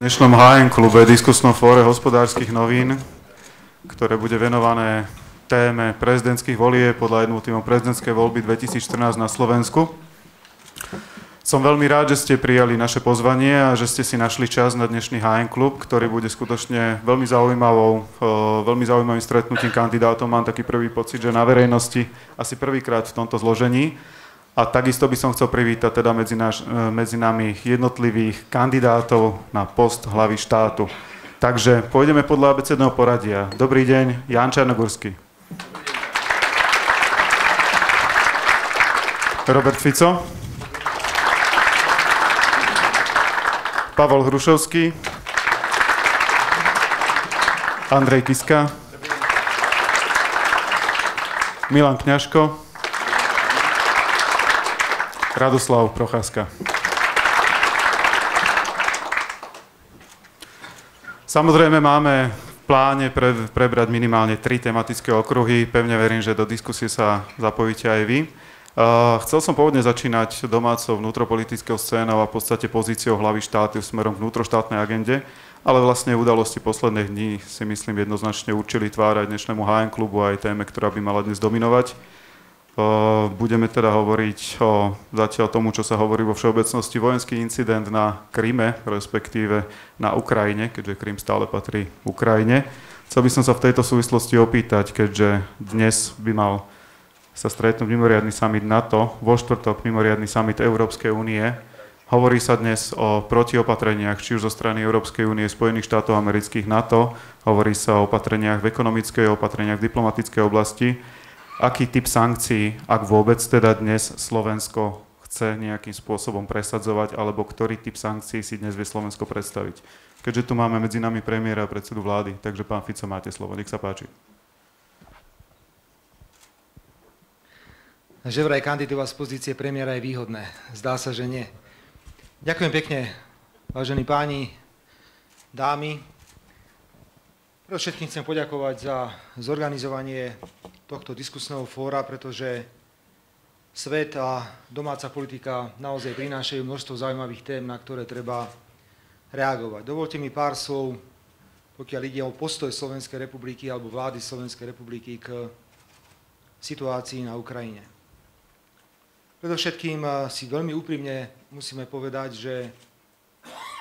V dnešnom HN klube diskusnom fóre hospodárskych novín, ktoré bude venované téme prezidentských volieb podľa jednotlivým prezidentskej voľby 2014 na Slovensku. Som veľmi rád, že ste prijali naše pozvanie a že ste si našli čas na dnešný HN klub, ktorý bude skutočne veľmi zaujímavým stretnutím kandidátov. Mám taký prvý pocit, že na verejnosti asi prvýkrát v tomto zložení. A takisto by som chcel privítať teda medzi nami jednotlivých kandidátov na post hlavy štátu. Takže pôjdeme podľa abecedného poradia. Dobrý deň, Ján Čarnogurský. Robert Fico. Pavol Hrušovský. Andrej Kiska. Milan Kňažko. Radoslav Procházka. Samozrejme máme v pláne prebrať minimálne 3 tematické okruhy. Pevne verím, že do diskusie sa zapojíte aj vy. Chcel som pôvodne začínať domácou vnútropolitickou scénou a v podstate pozíciou hlavy štátu smerom k vnútroštátnej agende, ale vlastne udalosti posledných dní si myslím jednoznačne určili tvár aj dnešnému HN klubu aj téme, ktorá by mala dnes dominovať. Budeme teda hovoriť o zatiaľ tomu, čo sa hovorí vo všeobecnosti, vojenský incident na Kryme, respektíve na Ukrajine, keďže Krym stále patrí Ukrajine. Chcel by som sa v tejto súvislosti opýtať, keďže dnes by mal sa stretnúť mimoriadny summit NATO, vo štvrtok mimoriadny summit Európskej únie. Hovorí sa dnes o protiopatreniach, či už zo strany Európskej únie, Spojených štátov amerických, NATO. Hovorí sa o opatreniach v ekonomickej, opatreniach v diplomatickej oblasti. Aký typ sankcií, ak vôbec teda dnes Slovensko chce nejakým spôsobom presadzovať, alebo ktorý typ sankcií si dnes vie Slovensko predstaviť? Keďže tu máme medzi nami premiéra a predsedu vlády, takže pán Fico, máte slovo, nech sa páči. Že vraj kandidovať z pozície premiéra je výhodné. Zdá sa, že nie. Ďakujem pekne, vážení páni, dámy. Všetkým chcem poďakovať za zorganizovanie tohto diskusného fóra, pretože svet a domáca politika naozaj prinášajú množstvo zaujímavých tém, na ktoré treba reagovať. Dovolte mi pár slov, pokiaľ ide o postoj Slovenskej republiky alebo vlády Slovenskej republiky k situácii na Ukrajine. Predovšetkým si veľmi úprimne musíme povedať, že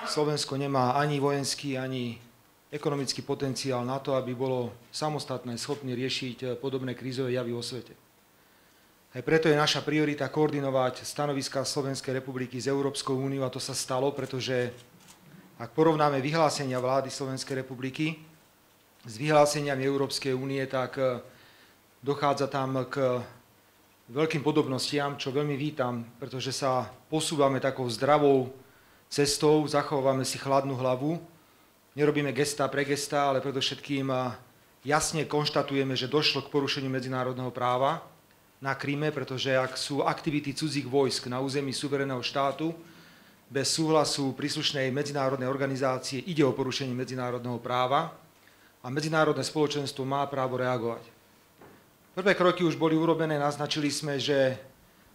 Slovensko nemá ani vojenský, ani ekonomický potenciál na to, aby bolo samostatné, schopné riešiť podobné krízové javy vo svete. Aj preto je naša priorita koordinovať stanoviská Slovenskej republiky s Európskou úniou a to sa stalo, pretože ak porovnáme vyhlásenia vlády Slovenskej republiky s vyhláseniami Európskej únie, tak dochádza tam k veľkým podobnostiam, čo veľmi vítam, pretože sa posúvame takou zdravou cestou, zachovávame si chladnú hlavu, nerobíme gestá pre gestá, ale predovšetkým jasne konštatujeme, že došlo k porušeniu medzinárodného práva na Kryme, pretože ak sú aktivity cudzích vojsk na území suverénneho štátu bez súhlasu príslušnej medzinárodnej organizácie, ide o porušenie medzinárodného práva a medzinárodné spoločenstvo má právo reagovať. Prvé kroky už boli urobené, naznačili sme, že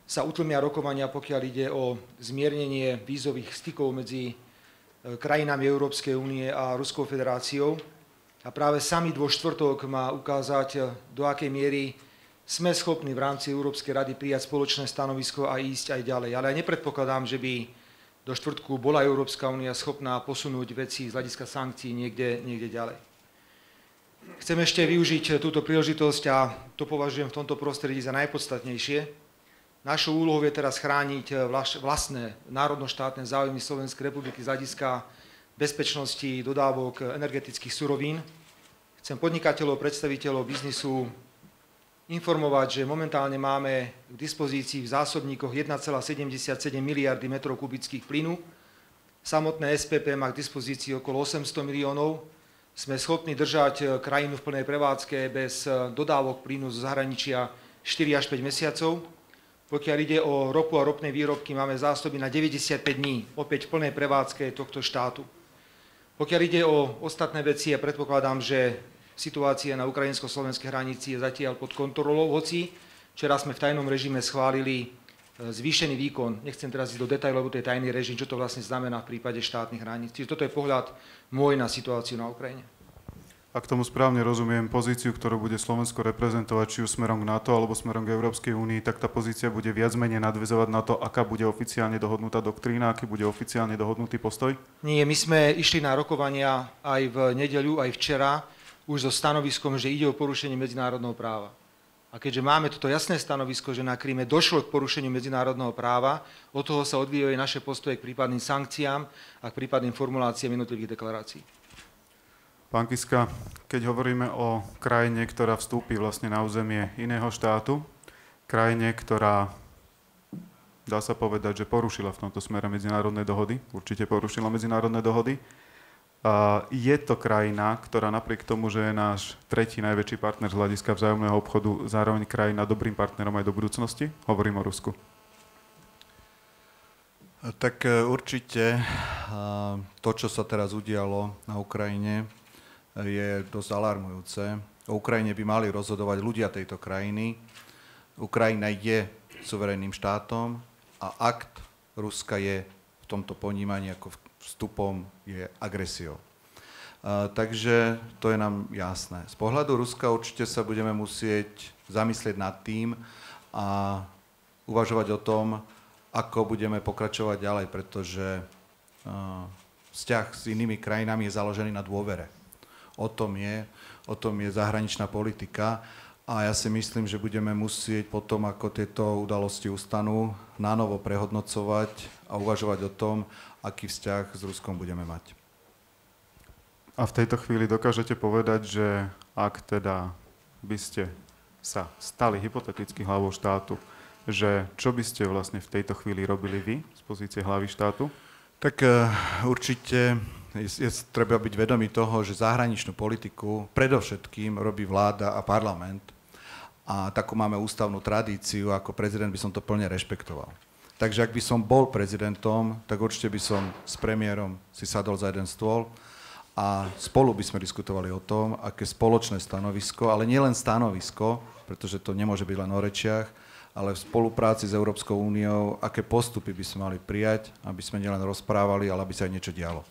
sa utlmia rokovania, pokiaľ ide o zmiernenie vízových stykov medzi krajinami Európskej únie a Ruskou federáciou. A práve summit vo štvrtok má ukázať, do akej miery sme schopní v rámci Európskej rady prijať spoločné stanovisko a ísť aj ďalej. Ale ja nepredpokladám, že by do štvrtku bola Európska únia schopná posunúť veci z hľadiska sankcií niekde ďalej. Chcem ešte využiť túto príležitosť a to považujem v tomto prostredí za najpodstatnejšie. Našou úlohou je teraz chrániť vlastné národno-štátne záujmy Slovenskej republiky z hľadiska bezpečnosti dodávok energetických surovín. Chcem podnikateľov, predstaviteľov biznisu informovať, že momentálne máme k dispozícii v zásobníkoch 1,77 miliardy metrov kubických plynu. Samotné SPP má k dispozícii okolo 800 miliónov. Sme schopní držať krajinu v plnej prevádzke bez dodávok plynu zo zahraničia 4 až 5 mesiacov. Pokiaľ ide o ropu a ropné výrobky, máme zásoby na 95 dní, opäť v plnej prevádzke tohto štátu. Pokiaľ ide o ostatné veci, ja predpokladám, že situácia na ukrajinsko-slovenskej hranici je zatiaľ pod kontrolou, hoci včera sme v tajnom režime schválili zvýšený výkon. Nechcem teraz ísť do detailov, lebo to je tajný režim, čo to vlastne znamená v prípade štátnych hraníc. Čiže toto je pohľad môj na situáciu na Ukrajine. Ak tomu správne rozumiem, pozíciu, ktorú bude Slovensko reprezentovať, či už smerom k NATO alebo smerom k Európskej únii, tak tá pozícia bude viac menej nadväzovať na to, aká bude oficiálne dohodnutá doktrína, aký bude oficiálne dohodnutý postoj? Nie, my sme išli na rokovania aj v nedeľu, aj včera, už so stanoviskom, že ide o porušenie medzinárodného práva. A keďže máme toto jasné stanovisko, že na Kríme došlo k porušeniu medzinárodného práva, od toho sa odvíjajú naše postoje k prípadným sankciám a k prípadným formuláciám jednotlivých deklarácií. Pán Kiska, keď hovoríme o krajine, ktorá vstúpi vlastne na územie iného štátu, krajine, ktorá, dá sa povedať, že porušila v tomto smere medzinárodné dohody, určite porušila medzinárodné dohody, je to krajina, ktorá napriek tomu, že je náš tretí najväčší partner z hľadiska vzájomného obchodu, zároveň krajina dobrým partnerom aj do budúcnosti? Hovorím o Rusku. Tak určite to, čo sa teraz udialo na Ukrajine, je dosť alarmujúce. O Ukrajine by mali rozhodovať ľudia tejto krajiny. Ukrajina je suverénnym štátom a akt Ruska je v tomto ponímaní ako vstupom je agresiou. Takže to je nám jasné. Z pohľadu Ruska určite sa budeme musieť zamyslieť nad tým a uvažovať o tom, ako budeme pokračovať ďalej, pretože vzťah s inými krajinami je založený na dôvere. O tom je zahraničná politika a ja si myslím, že budeme musieť potom, ako tieto udalosti ustanú, nanovo prehodnocovať a uvažovať o tom, aký vzťah s Ruskom budeme mať. A v tejto chvíli dokážete povedať, že ak teda by ste sa stali hypoteticky hlavou štátu, že čo by ste vlastne v tejto chvíli robili vy z pozície hlavy štátu? Tak určite je treba byť vedomý toho, že zahraničnú politiku predovšetkým robí vláda a parlament. A takú máme ústavnú tradíciu, ako prezident by som to plne rešpektoval. Takže ak by som bol prezidentom, tak určite by som s premiérom si sadol za jeden stôl a spolu by sme diskutovali o tom, aké spoločné stanovisko, ale nielen stanovisko, pretože to nemôže byť len o rečiach, ale v spolupráci s Európskou úniou, aké postupy by sme mali prijať, aby sme nielen rozprávali, ale aby sa aj niečo dialo.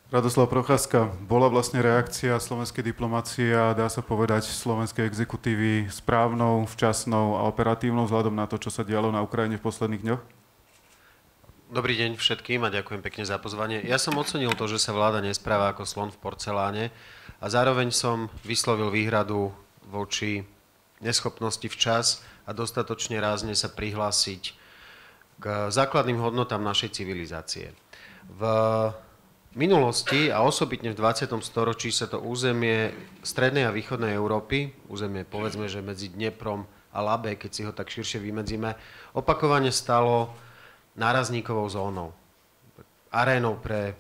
Radoslav Procházka, bola vlastne reakcia slovenskej diplomácie a dá sa povedať slovenskej exekutívy správnou, včasnou a operatívnou vzhľadom na to, čo sa dialo na Ukrajine v posledných dňoch? Dobrý deň všetkým a ďakujem pekne za pozvanie. Ja som ocenil to, že sa vláda nespráva ako slon v porceláne a zároveň som vyslovil výhradu voči neschopnosti včas a dostatočne rázne sa prihlásiť k základným hodnotám našej civilizácie. V minulosti a osobitne v 20. storočí sa to územie strednej a východnej Európy, územie povedzme, že medzi Dneprom a Labe, keď si ho tak širšie vymedzíme, opakovane stalo nárazníkovou zónou. Arénou pre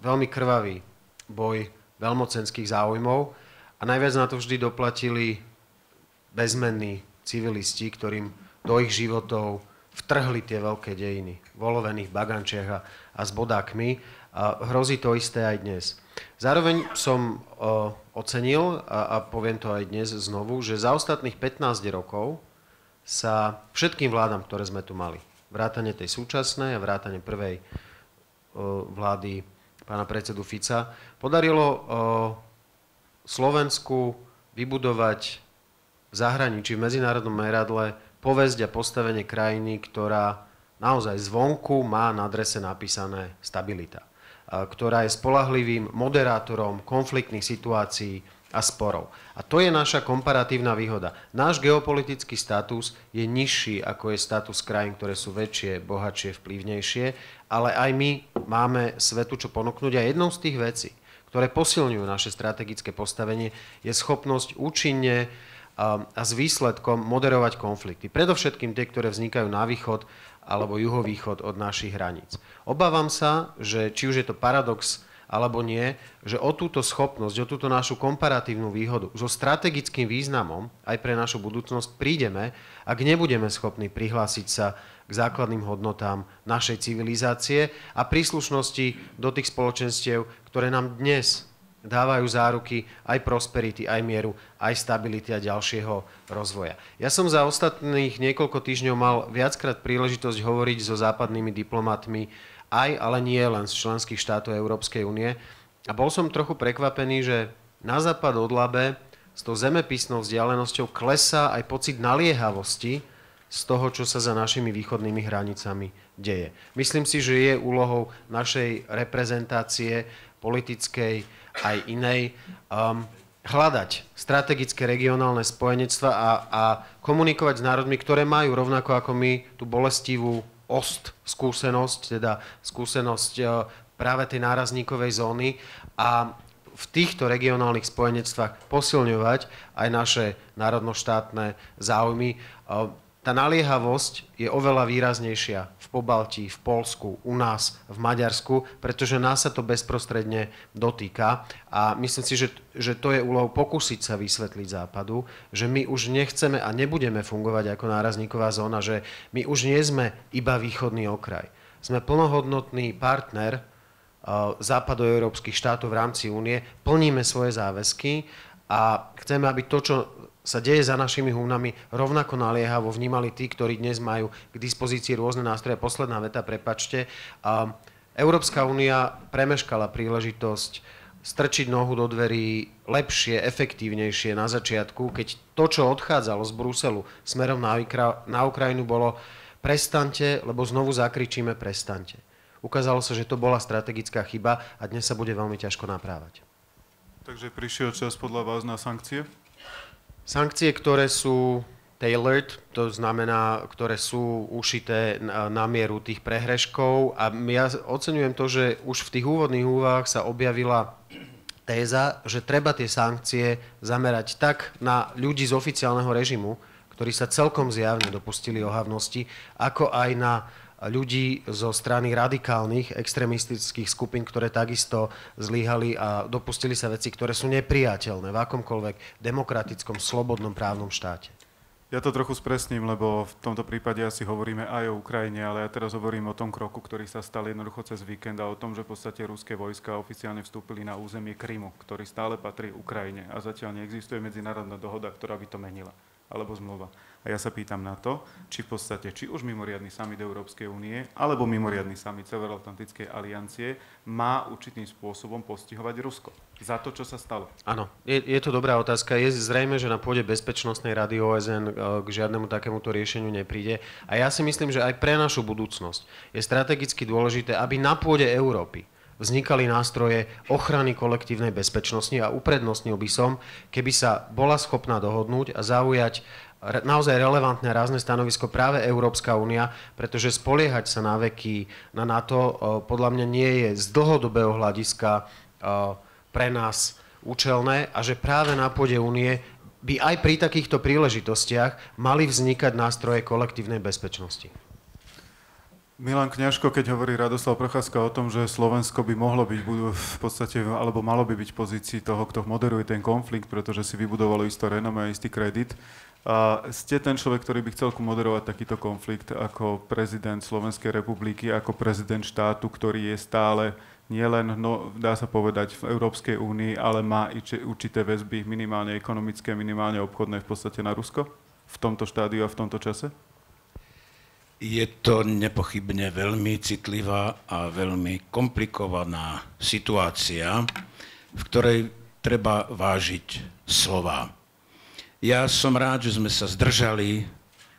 veľmi krvavý boj veľmocenských záujmov a najviac na to vždy doplatili bezmenní civilisti, ktorým do ich životov vtrhli tie veľké dejiny v olovených bagančiach a s bodákmi. A hrozí to isté aj dnes. Zároveň som ocenil, a poviem to aj dnes znovu, že za ostatných 15 rokov sa všetkým vládam, ktoré sme tu mali, vrátane tej súčasnej a vrátane prvej vlády pána predsedu Fica, podarilo Slovensku vybudovať v zahraničí, v medzinárodnom meradle povesť a postavenie krajiny, ktorá naozaj zvonku má na adrese napísané stabilita, ktorá je spoľahlivým moderátorom konfliktných situácií a sporov. A to je naša komparatívna výhoda. Náš geopolitický status je nižší, ako je status krajín, ktoré sú väčšie, bohatšie, vplyvnejšie, ale aj my máme svetu čo ponúknuť a jednou z tých vecí, ktoré posilňujú naše strategické postavenie, je schopnosť účinne a s výsledkom moderovať konflikty. Predovšetkým tie, ktoré vznikajú na východ alebo juhovýchod od našich hraníc. Obávam sa, že či už je to paradox alebo nie, že o túto schopnosť, o túto našu komparatívnu výhodu so strategickým významom aj pre našu budúcnosť prídeme, ak nebudeme schopní prihlásiť sa k základným hodnotám našej civilizácie a príslušnosti do tých spoločenstiev, ktoré nám dnes dávajú záruky aj prosperity, aj mieru, aj stability a ďalšieho rozvoja. Ja som za ostatných niekoľko týždňov mal viackrát príležitosť hovoriť so západnými diplomatmi, ale nie len z členských štátov Európskej únie. A bol som trochu prekvapený, že na západ od Labe s tou zemepisnou vzdialenosťou klesá aj pocit naliehavosti z toho, čo sa za našimi východnými hranicami deje. Myslím si, že je úlohou našej reprezentácie politickej aj inej hľadať strategické regionálne spojenectva a komunikovať s národmi, ktoré majú rovnako ako my tú bolestivú skúsenosť, teda skúsenosť práve tej nárazníkovej zóny a v týchto regionálnych spojenectvách posilňovať aj naše národnoštátne záujmy. Tá naliehavosť je oveľa výraznejšia v Pobaltí, v Poľsku, u nás, v Maďarsku, pretože nás sa to bezprostredne dotýka a myslím si, že to je úlohou pokúsiť sa vysvetliť Západu, že my už nechceme a nebudeme fungovať ako nárazníková zóna, že my už nie sme iba východný okraj. Sme plnohodnotný partner západoeurópskych štátov v rámci únie, plníme svoje záväzky a chceme, aby to, čo sa deje za našimi húnami, rovnako naliehavo vnímali tí, ktorí dnes majú k dispozícii rôzne nástroje. Posledná veta, prepáčte. Európska únia premeškala príležitosť strčiť nohu do dverí lepšie, efektívnejšie na začiatku, keď to, čo odchádzalo z Bruselu smerom na Ukrajinu, bolo prestaňte, lebo znovu zakričíme prestaňte. Ukázalo sa, že to bola strategická chyba a dnes sa bude veľmi ťažko naprávať. Takže prišiel čas podľa vás na sankcie? Sankcie, ktoré sú tailored, to znamená, ktoré sú ušité na mieru tých prehreškov. A ja oceňujem to, že už v tých úvodných úvahách sa objavila téza, že treba tie sankcie zamerať tak na ľudí z oficiálneho režimu, ktorí sa celkom zjavne dopustili ohavnosti, ako aj na ľudí zo strany radikálnych extrémistických skupín, ktoré takisto zlyhali a dopustili sa veci, ktoré sú nepriateľné v akomkoľvek demokratickom, slobodnom právnom štáte. Ja to trochu spresním, lebo v tomto prípade asi hovoríme aj o Ukrajine, ale ja teraz hovorím o tom kroku, ktorý sa stal jednoducho cez víkend a o tom, že v podstate ruské vojska oficiálne vstúpili na územie Krymu, ktorý stále patrí Ukrajine a zatiaľ neexistuje medzinárodná dohoda, ktorá by to menila, alebo zmluva. A ja sa pýtam na to, či v podstate, či už mimoriadny summit Európskej únie, alebo mimoriadny summit Severoatlantickej aliancie má určitým spôsobom postihovať Rusko za to, čo sa stalo. Áno, je to dobrá otázka. Je zrejme, že na pôde Bezpečnostnej rady OSN k žiadnemu takémuto riešeniu nepríde. A ja si myslím, že aj pre našu budúcnosť je strategicky dôležité, aby na pôde Európy vznikali nástroje ochrany kolektívnej bezpečnosti a uprednostnil by som, keby sa bola schopná dohodnúť a zaujať naozaj relevantné a rázne stanovisko práve Európska únia, pretože spoliehať sa na veky na NATO podľa mňa nie je z dlhodobého hľadiska pre nás účelné a že práve na pôde únie by aj pri takýchto príležitostiach mali vznikať nástroje kolektívnej bezpečnosti. Milan Kňažko, keď hovorí Radoslav Procházka o tom, že Slovensko by mohlo byť v podstate, alebo malo by byť v pozícii toho, kto moderuje ten konflikt, pretože si vybudovalo isté renome a istý kredit. A ste ten človek, ktorý by chcel moderovať takýto konflikt ako prezident Slovenskej republiky, ako prezident štátu, ktorý je stále nielen, dá sa povedať, v Európskej únii, ale má i určité väzby, minimálne ekonomické, minimálne obchodné v podstate na Rusko? V tomto štádiu a v tomto čase? Je to nepochybne veľmi citlivá a veľmi komplikovaná situácia, v ktorej treba vážiť slová. Ja som rád, že sme sa zdržali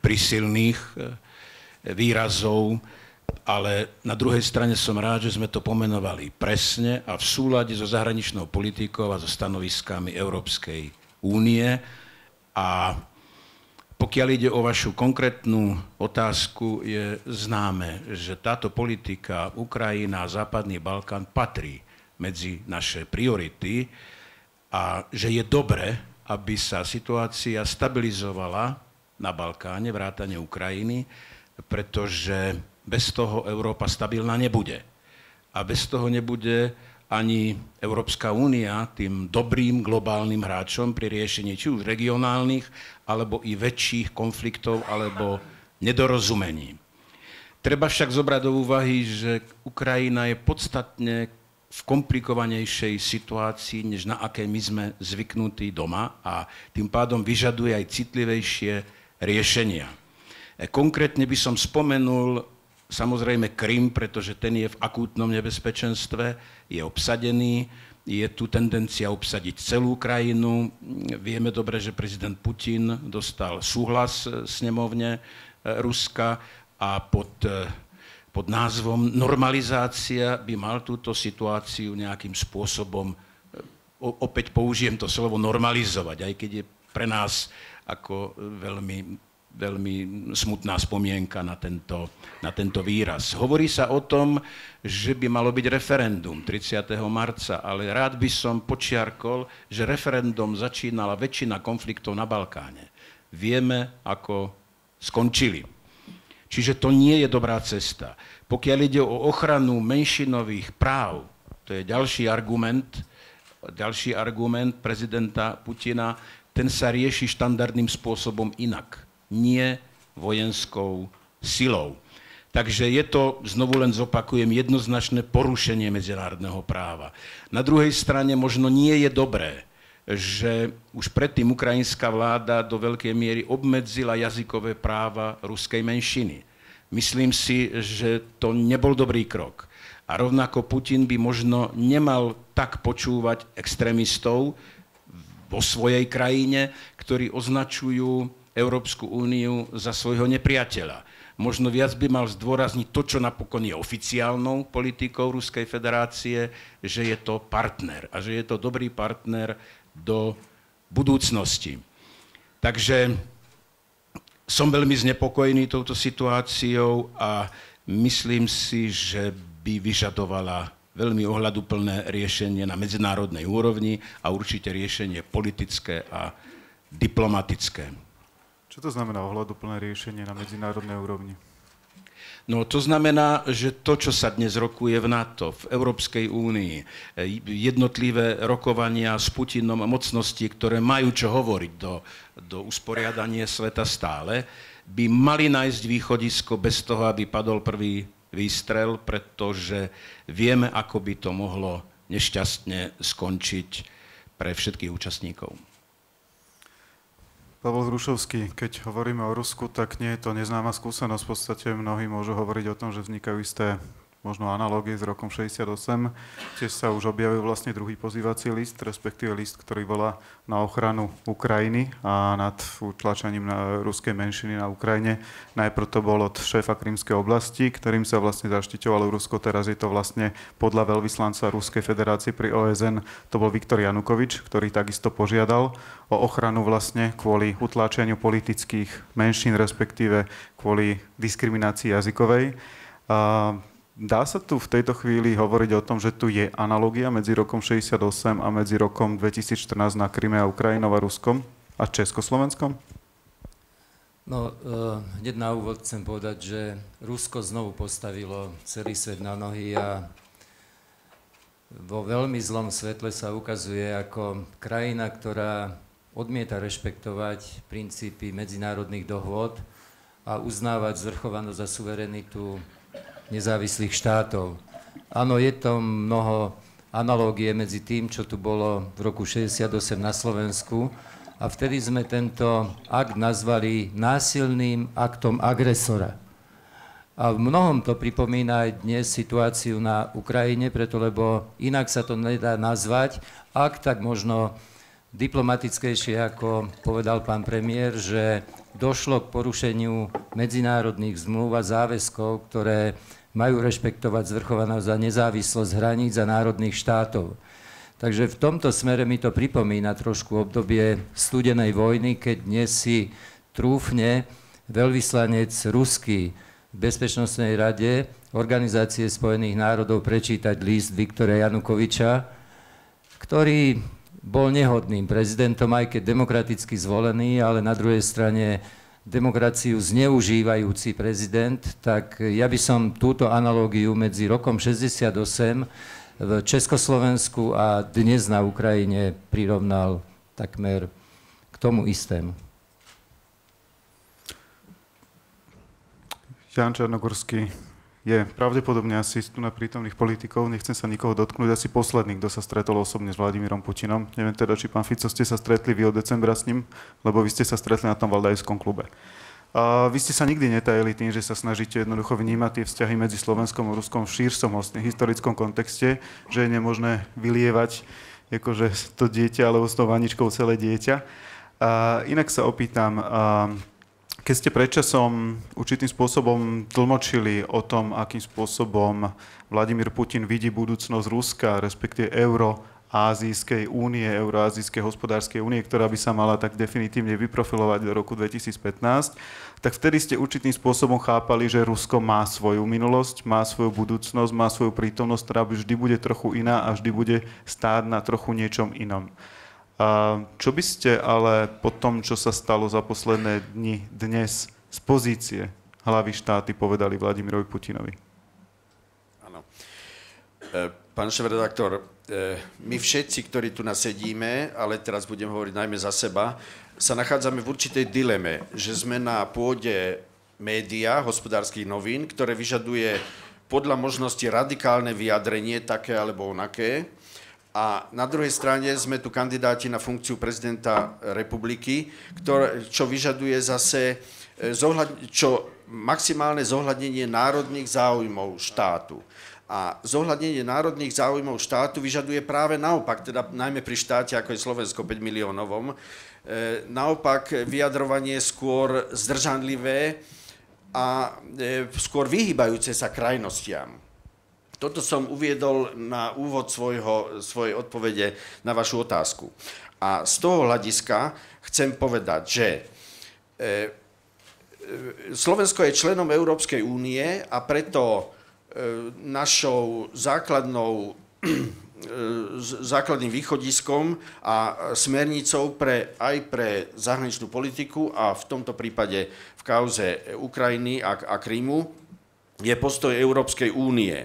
prísilných výrazov, ale na druhej strane som rád, že sme to pomenovali presne a v súlade so zahraničnou politikou a so stanoviskami Európskej únie. A pokiaľ ide o vašu konkrétnu otázku, je známe, že táto politika Ukrajina a Západný Balkán patrí medzi naše priority a že je dobre, aby sa situácia stabilizovala na Balkáne, vrátane Ukrajiny, pretože bez toho Európa stabilná nebude. A bez toho nebude ani Európska únia tým dobrým globálnym hráčom pri riešení či už regionálnych, alebo i väčších konfliktov, alebo nedorozumení. Treba však zobrať do úvahy, že Ukrajina je podstatne v komplikovanejšej situácii, než na aké my sme zvyknutí doma a tým pádom vyžaduje aj citlivejšie riešenia. Konkrétne by som spomenul samozrejme Krym, pretože ten je v akútnom nebezpečenstve, je obsadený, je tu tendencia obsadiť celú krajinu. Vieme dobre, že prezident Putin dostal súhlas snemovne Ruska a pod názvom normalizácia by mal túto situáciu nejakým spôsobom, opäť použijem to slovo normalizovať, aj keď je pre nás ako veľmi smutná spomienka na tento výraz. Hovorí sa o tom, že by malo byť referendum 30. marca, ale rád by som počiarkol, že referendum začínala väčšina konfliktov na Balkáne. Vieme, ako skončili. Čiže to nie je dobrá cesta. Pokiaľ ide o ochranu menšinových práv, to je ďalší argument prezidenta Putina, ten sa rieši štandardným spôsobom inak, nie vojenskou silou. Takže je to, znovu len zopakujem, jednoznačné porušenie medzinárodného práva. Na druhej strane možno nie je dobré, že už predtým ukrajinská vláda do veľkej miery obmedzila jazykové práva ruskej menšiny. Myslím si, že to nebol dobrý krok. A rovnako Putin by možno nemal tak počúvať extrémistov vo svojej krajine, ktorí označujú Európsku úniu za svojho nepriateľa. Možno viac by mal zdôrazniť to, čo napokon je oficiálnou politikou Ruskej federácie, že je to partner a že je to dobrý partner do budúcnosti. Takže som veľmi znepokojený touto situáciou a myslím si, že by vyžadovala veľmi ohľaduplné riešenie na medzinárodnej úrovni a určite riešenie politické a diplomatické. Čo to znamená ohľaduplné riešenie na medzinárodnej úrovni? No to znamená, že to, čo sa dnes rokuje v NATO, v Európskej únii, jednotlivé rokovania s Putinom a mocnosti, ktoré majú čo hovoriť do usporiadania sveta stále, by mali nájsť východisko bez toho, aby padol prvý výstrel, pretože vieme, ako by to mohlo nešťastne skončiť pre všetkých účastníkov. Pavol Hrušovský, keď hovoríme o Rusku, tak nie je to neznáma skúsenosť. V podstate mnohí môžu hovoriť o tom, že vznikajú isté možno analógie s rokom 68. Tiež sa už objavil vlastne druhý pozývací list, respektíve list, ktorý volá na ochranu Ukrajiny a nad utlačaním na ruskej menšiny na Ukrajine. Najprv to bol od šéfa Krymskej oblasti, ktorým sa vlastne zaštiťovalo Rusko. Teraz je to vlastne podľa veľvyslanca Ruskej federácie pri OSN, to bol Viktor Janukovič, ktorý takisto požiadal o ochranu vlastne kvôli utláčaniu politických menšín, respektíve kvôli diskriminácii jazykovej. Dá sa tu v tejto chvíli hovoriť o tom, že tu je analogia medzi rokom 68 a medzi rokom 2014 na Kryme a Ukrajinou a Ruskom a Československom? No, hneď na úvod chcem povedať, že Rusko znovu postavilo celý svet na nohy a vo veľmi zlom svetle sa ukazuje ako krajina, ktorá odmieta rešpektovať princípy medzinárodných dohôd a uznávať zvrchovanosť a suverenitu nezávislých štátov. Áno, je to mnoho analógie medzi tým, čo tu bolo v roku 68 na Slovensku a vtedy sme tento akt nazvali násilným aktom agresora. A v mnohom to pripomína aj dnes situáciu na Ukrajine, preto lebo inak sa to nedá nazvať. Ak tak možno diplomatickejšie, ako povedal pán premiér, že došlo k porušeniu medzinárodných zmluv a záväzkov, ktoré majú rešpektovať zvrchovanosť a nezávislosť hraníc a národných štátov. Takže v tomto smere mi to pripomína trošku obdobie studenej vojny, keď dnes si trúfne veľvyslanec ruský v Bezpečnostnej rade Organizácie spojených národov prečítať list Viktora Janukoviča, ktorý bol nehodným prezidentom, aj keď demokraticky zvolený, ale na druhej strane demokraciu zneužívajúci prezident, tak ja by som túto analógiu medzi rokom 68 v Československu a dnes na Ukrajine prirovnal takmer k tomu istému. Jan Čarnogurský, je pravdepodobne asi tu na prítomných politikov, nechcem sa nikoho dotknúť, asi posledný, kto sa stretol osobne s Vladimírom Putinom. Neviem teda, či pán Fico ste sa stretli vy od decembra s ním, lebo vy ste sa stretli na tom Valdajskom klube. Vy ste sa nikdy netajili tým, že sa snažíte jednoducho vnímať tie vzťahy medzi Slovenskom a Ruskom v širšom historickom kontexte, že je nemožné vylievať akože to dieťa alebo s tou vaničkou celé dieťa. Inak sa opýtam, keď ste predčasom určitým spôsobom tlmočili o tom, akým spôsobom Vladimír Putin vidí budúcnosť Ruska, respektíve Euroázijskej únie, Euroázijskej hospodárskej únie, ktorá by sa mala tak definitívne vyprofilovať do roku 2015, tak vtedy ste určitým spôsobom chápali, že Rusko má svoju minulosť, má svoju budúcnosť, má svoju prítomnosť, ktorá vždy bude trochu iná a vždy bude stáť na trochu niečom inom. Čo by ste ale po tom, čo sa stalo za posledné dni dnes z pozície hlavy štáty povedali Vladimirovi Putinovi? Áno. Pán šéfredaktor, my všetci, ktorí tu nasedíme, ale teraz budem hovoriť najmä za seba, sa nachádzame v určitej dileme, že sme na pôde média, hospodárskych novín, ktoré vyžaduje podľa možnosti radikálne vyjadrenie, také alebo onaké. A na druhej strane sme tu kandidáti na funkciu prezidenta republiky, čo vyžaduje zase maximálne zohľadnenie národných záujmov štátu. A zohľadnenie národných záujmov štátu vyžaduje práve naopak, teda najmä pri štáte, ako je Slovensko 5 miliónovom, naopak vyjadrovanie skôr zdržanlivé a skôr vyhýbajúce sa krajnostiam. Toto som uviedol na úvod svojej odpovede na vašu otázku. A z toho hľadiska chcem povedať, že Slovensko je členom Európskej únie a preto našou základným východiskom a smernicou aj pre zahraničnú politiku a v tomto prípade v kauze Ukrajiny a Krymu je postoj Európskej únie.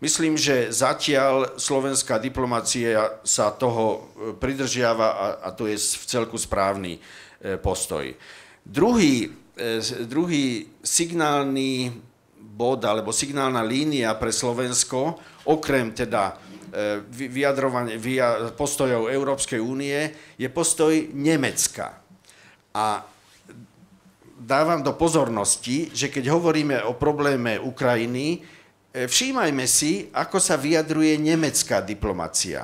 Myslím, že zatiaľ slovenská diplomacia sa toho pridržiava a to je vcelku správny postoj. Druhý signálny bod alebo signálna línia pre Slovensko, okrem teda postojov Európskej únie, je postoj Nemecka. A dávam do pozornosti, že keď hovoríme o probléme Ukrajiny, všímajme si, ako sa vyjadruje nemecká diplomacia.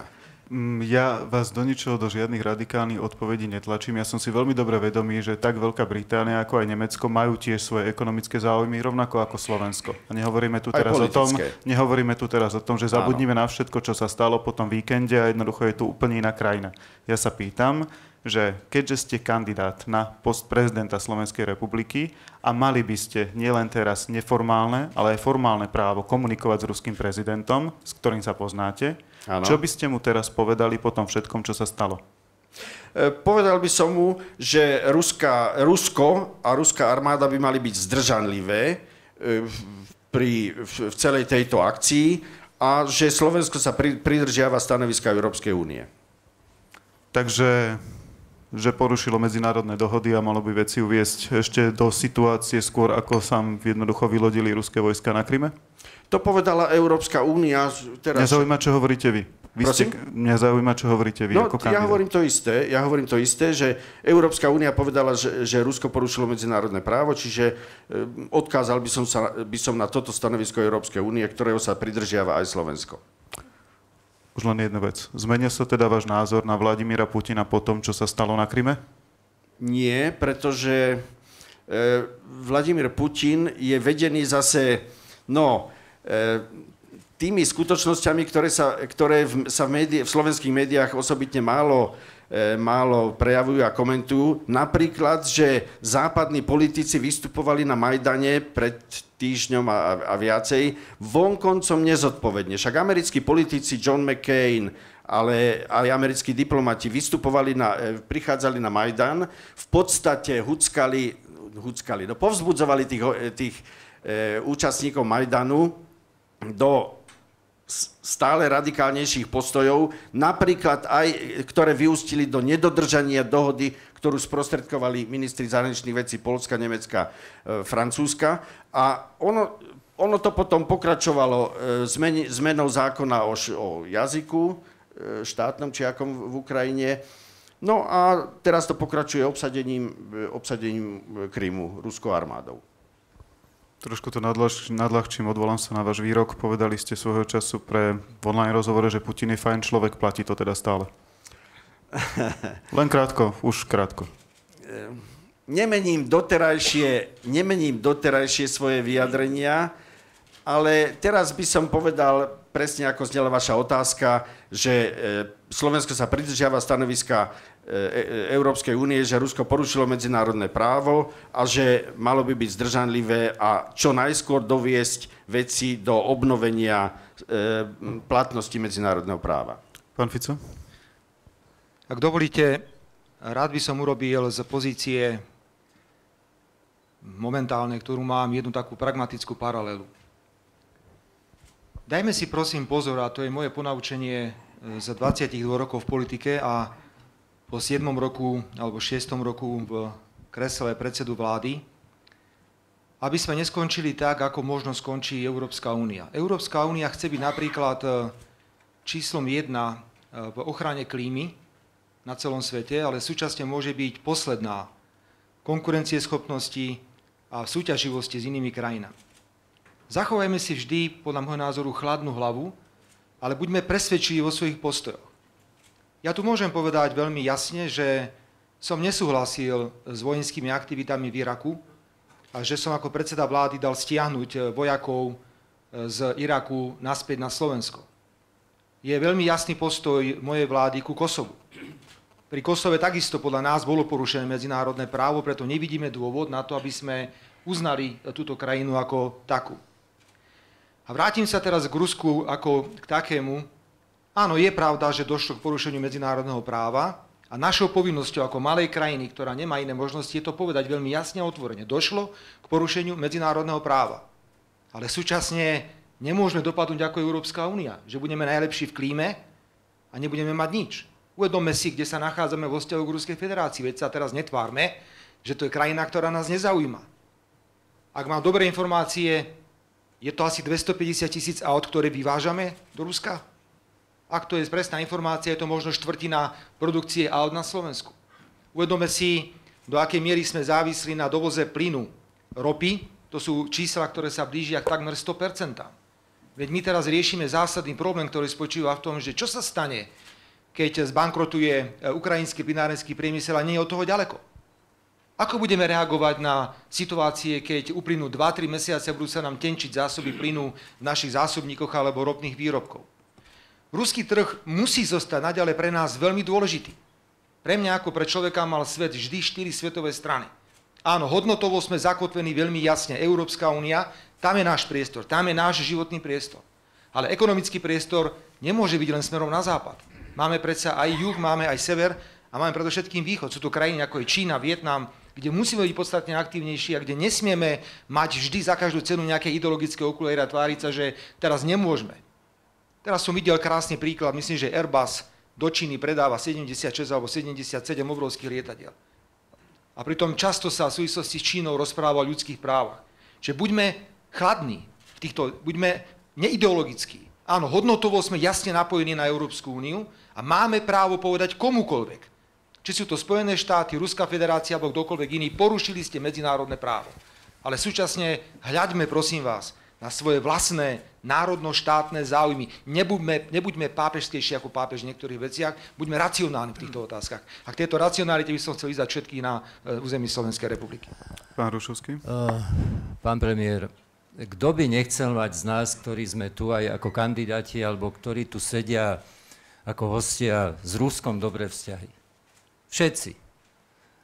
Ja vás do ničoho, do žiadnych radikálnych odpovedí netlačím. Ja som si veľmi dobre vedomý, že tak Veľká Británia, ako aj Nemecko majú tiež svoje ekonomické záujmy, rovnako ako Slovensko. A nehovoríme tu teraz o tom, že zabudnime na všetko, čo sa stalo po tom víkende a jednoducho je tu úplne iná krajina. Ja sa pýtam, že keďže ste kandidát na post prezidenta Slovenskej republiky a mali by ste nielen teraz neformálne, ale aj formálne právo komunikovať s ruským prezidentom, s ktorým sa poznáte, ano. Čo by ste mu teraz povedali po tom všetkom, čo sa stalo? Povedal by som mu, že Rusko a ruská armáda by mali byť zdržanlivé v celej tejto akcii a že Slovensko sa pridržiava stanoviska Európskej únie. Takže že porušilo medzinárodné dohody a malo by veci uviesť ešte do situácie skôr, ako sa jednoducho vylodili ruské vojska na Kryme? To povedala Európska únia. Mňa zaujíma, čo hovoríte vy. Mňa zaujíma, čo hovoríte vy ako kandidát. Ja hovorím to isté, že Európska únia povedala, že Rusko porušilo medzinárodné právo, čiže odkázal by som na toto stanovisko Európskej únie, ktorého sa pridržiava aj Slovensko. Už len jedna vec. Zmenil sa teda váš názor na Vladimíra Putina po tom, čo sa stalo na Kryme? Nie, pretože Vladimír Putin je vedený zase, tými skutočnosťami, ktoré sa v slovenských médiách osobitne málo prejavujú a komentujú. Napríklad, že západní politici vystupovali na Majdane pred týždňom a viacej vonkoncom nezodpovedne. Však americkí politici John McCain, ale aj americkí diplomati prichádzali na Majdan, v podstate povzbudzovali tých účastníkov Majdanu do stále radikálnejších postojov, napríklad aj, ktoré vyústili do nedodržania dohody, ktorú sprostredkovali ministri zahraničných vecí Poľska, Nemecka, Francúzska. A ono to potom pokračovalo zmenou zákona o jazyku štátnom či akom v Ukrajine. No a teraz to pokračuje obsadením Krymu ruskou armádou. Trošku to nadľahčím, odvolám sa na váš výrok. Povedali ste svojho času v online rozhovore, že Putin je fajn človek, platí to teda stále? Len krátko, už krátko. Nemením doterajšie svoje vyjadrenia, ale teraz by som povedal, presne ako znela vaša otázka, že Slovensko sa pridržiava stanoviska Európskej únie, že Rusko porušilo medzinárodné právo a že malo by byť zdržanlivé a čo najskôr doviesť veci do obnovenia platnosti medzinárodného práva. Pán Fico? Ak dovolíte, rád by som urobil z pozície momentálnej, ktorú mám, jednu takú pragmatickú paralelu. Dajme si prosím pozor, a to je moje ponaučenie z 22 rokov v politike a po 7. roku alebo 6. roku v kresle predsedu vlády, aby sme neskončili tak, ako možno skončí Európska únia. Európska únia chce byť napríklad číslom 1 v ochrane klímy na celom svete, ale súčasne môže byť posledná konkurencieschopnosti a v súťaživosti s inými krajinami. Zachovajme si vždy, podľa môjho názoru, chladnú hlavu, ale buďme presvedčiví vo svojich postojoch. Ja tu môžem povedať veľmi jasne, že som nesúhlasil s vojenskými aktivitami v Iraku a že som ako predseda vlády dal stiahnuť vojakov z Iraku naspäť na Slovensko. Je veľmi jasný postoj mojej vlády ku Kosovu. Pri Kosove takisto podľa nás bolo porušené medzinárodné právo, preto nevidíme dôvod na to, aby sme uznali túto krajinu ako takú. A vrátim sa teraz k Rusku ako k takému. Áno, je pravda, že došlo k porušeniu medzinárodného práva a našou povinnosťou ako malej krajiny, ktorá nemá iné možnosti, je to povedať veľmi jasne a otvorene. Došlo k porušeniu medzinárodného práva. Ale súčasne nemôžeme dopadnúť ako Európska únia, že budeme najlepší v klíme a nebudeme mať nič. Uvedomme si, kde sa nachádzame vo vzťahu k Ruskej federácii, veď sa teraz netvárme, že to je krajina, ktorá nás nezaujíma. Ak mám dobré informácie, je to asi 250 000 aut, ktoré vyvážame do Ruska? Ak to je presná informácia, je to možno štvrtina produkcie aut na Slovensku. Uvedome si, do akej miery sme závislí na dovoze plynu, ropy, to sú čísla, ktoré sa blížia k takmer 100%. Veď my teraz riešime zásadný problém, ktorý spočíva v tom, že čo sa stane, keď zbankrotuje ukrajinský plynárenský priemysel a nie je od toho ďaleko. Ako budeme reagovať na situácie, keď uplynú 2-3 mesiace budú sa nám tenčiť zásoby plynu v našich zásobníkoch alebo ropných výrobkov? Ruský trh musí zostať naďalej pre nás veľmi dôležitý. Pre mňa ako pre človeka mal svet vždy 4 svetové strany. Áno, hodnotovo sme zakotvení veľmi jasne. Európska únia, tam je náš priestor, tam je náš životný priestor. Ale ekonomický priestor nemôže byť len smerom na západ. Máme predsa aj juh, máme aj sever a máme predovšetkým východ. Sú to krajiny ako je Čína, Vietnam, kde musíme byť podstatne aktívnejší a kde nesmieme mať vždy za každú cenu nejaké ideologické okuliare a tváriť sa, že teraz nemôžeme. Teraz som videl krásny príklad, myslím, že Airbus do Číny predáva 76 alebo 77 obrovských lietadiel. A pritom často sa v súvislosti s Čínou rozpráva o ľudských právach. Čiže buďme chladní, buďme neideologickí. Áno, hodnotovo sme jasne napojení na Európsku úniu a máme právo povedať komukoľvek, či sú to Spojené štáty, Ruská federácia alebo kdokoľvek iný, porušili ste medzinárodné právo. Ale súčasne hľaďme, prosím vás, na svoje vlastné národno-štátne záujmy. Nebuďme pápežskejší ako pápež v niektorých veciach, buďme racionálni v týchto otázkach. A k tejto racionalite by som chcel vyzvať všetkých na území Slovenskej republiky. Pán Hrušovský. Pán premiér, kto by nechcel mať z nás, ktorí sme tu aj ako kandidáti, alebo ktorí tu sedia ako hostia s Ruskom dobré vzťahy? Všetci.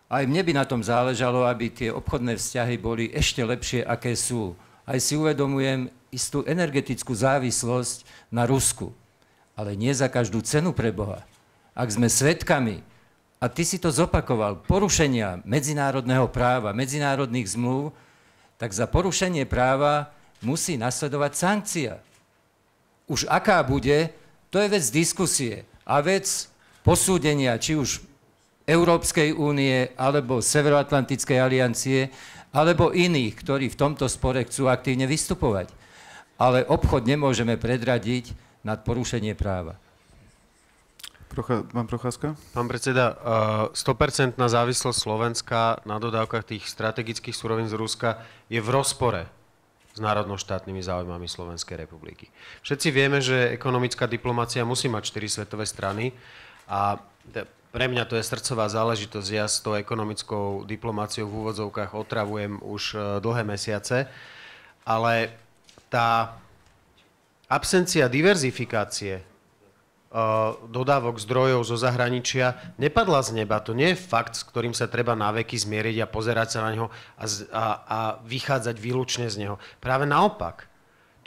Aj mne by na tom záležalo, aby tie obchodné vzťahy boli ešte lepšie, aké sú. Aj si uvedomujem istú energetickú závislosť na Rusku. Ale nie za každú cenu, pre Boha. Ak sme svedkami, a ty si to zopakoval, porušenia medzinárodného práva, medzinárodných zmluv, tak za porušenie práva musí nasledovať sankcia. Už aká bude, to je vec diskusie a vec posúdenia, či už Európskej únie, alebo Severoatlantickej aliancie, alebo iných, ktorí v tomto spore chcú aktívne vystupovať. ale obchod nemôžeme predradiť nad porušenie práva. Pán Procházka? Pán predseda, 100% závislosť Slovenska na dodávkach tých strategických surovín z Ruska je v rozpore s národno-štátnymi záujmami Slovenskej republiky. Všetci vieme, že ekonomická diplomácia musí mať 4 svetové strany a pre mňa to je srdcová záležitosť. Ja s tou ekonomickou diplomáciou v úvodzovkách otravujem už dlhé mesiace, ale tá absencia diverzifikácie dodávok zdrojov zo zahraničia nepadla z neba. To nie je fakt, s ktorým sa treba naveky zmieriť a pozerať sa na neho a vychádzať výlučne z neho. Práve naopak.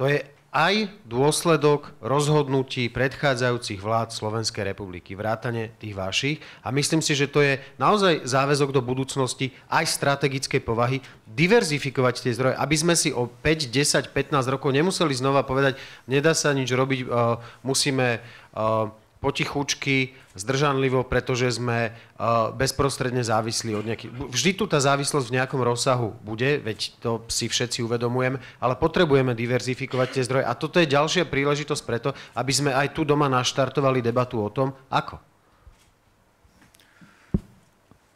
To je aj dôsledok rozhodnutí predchádzajúcich vlád Slovenskej republiky, vrátane tých vašich. A myslím si, že to je naozaj záväzok do budúcnosti aj strategickej povahy, diverzifikovať tie zdroje, aby sme si o 5, 10, 15 rokov nemuseli znova povedať, nedá sa nič robiť, musíme potichučky, zdržanlivo, pretože sme bezprostredne závislí od nejakých... Vždy tu tá závislosť v nejakom rozsahu bude, veď to si všetci uvedomujeme, ale potrebujeme diverzifikovať tie zdroje. A toto je ďalšia príležitosť preto, aby sme aj tu doma naštartovali debatu o tom, ako.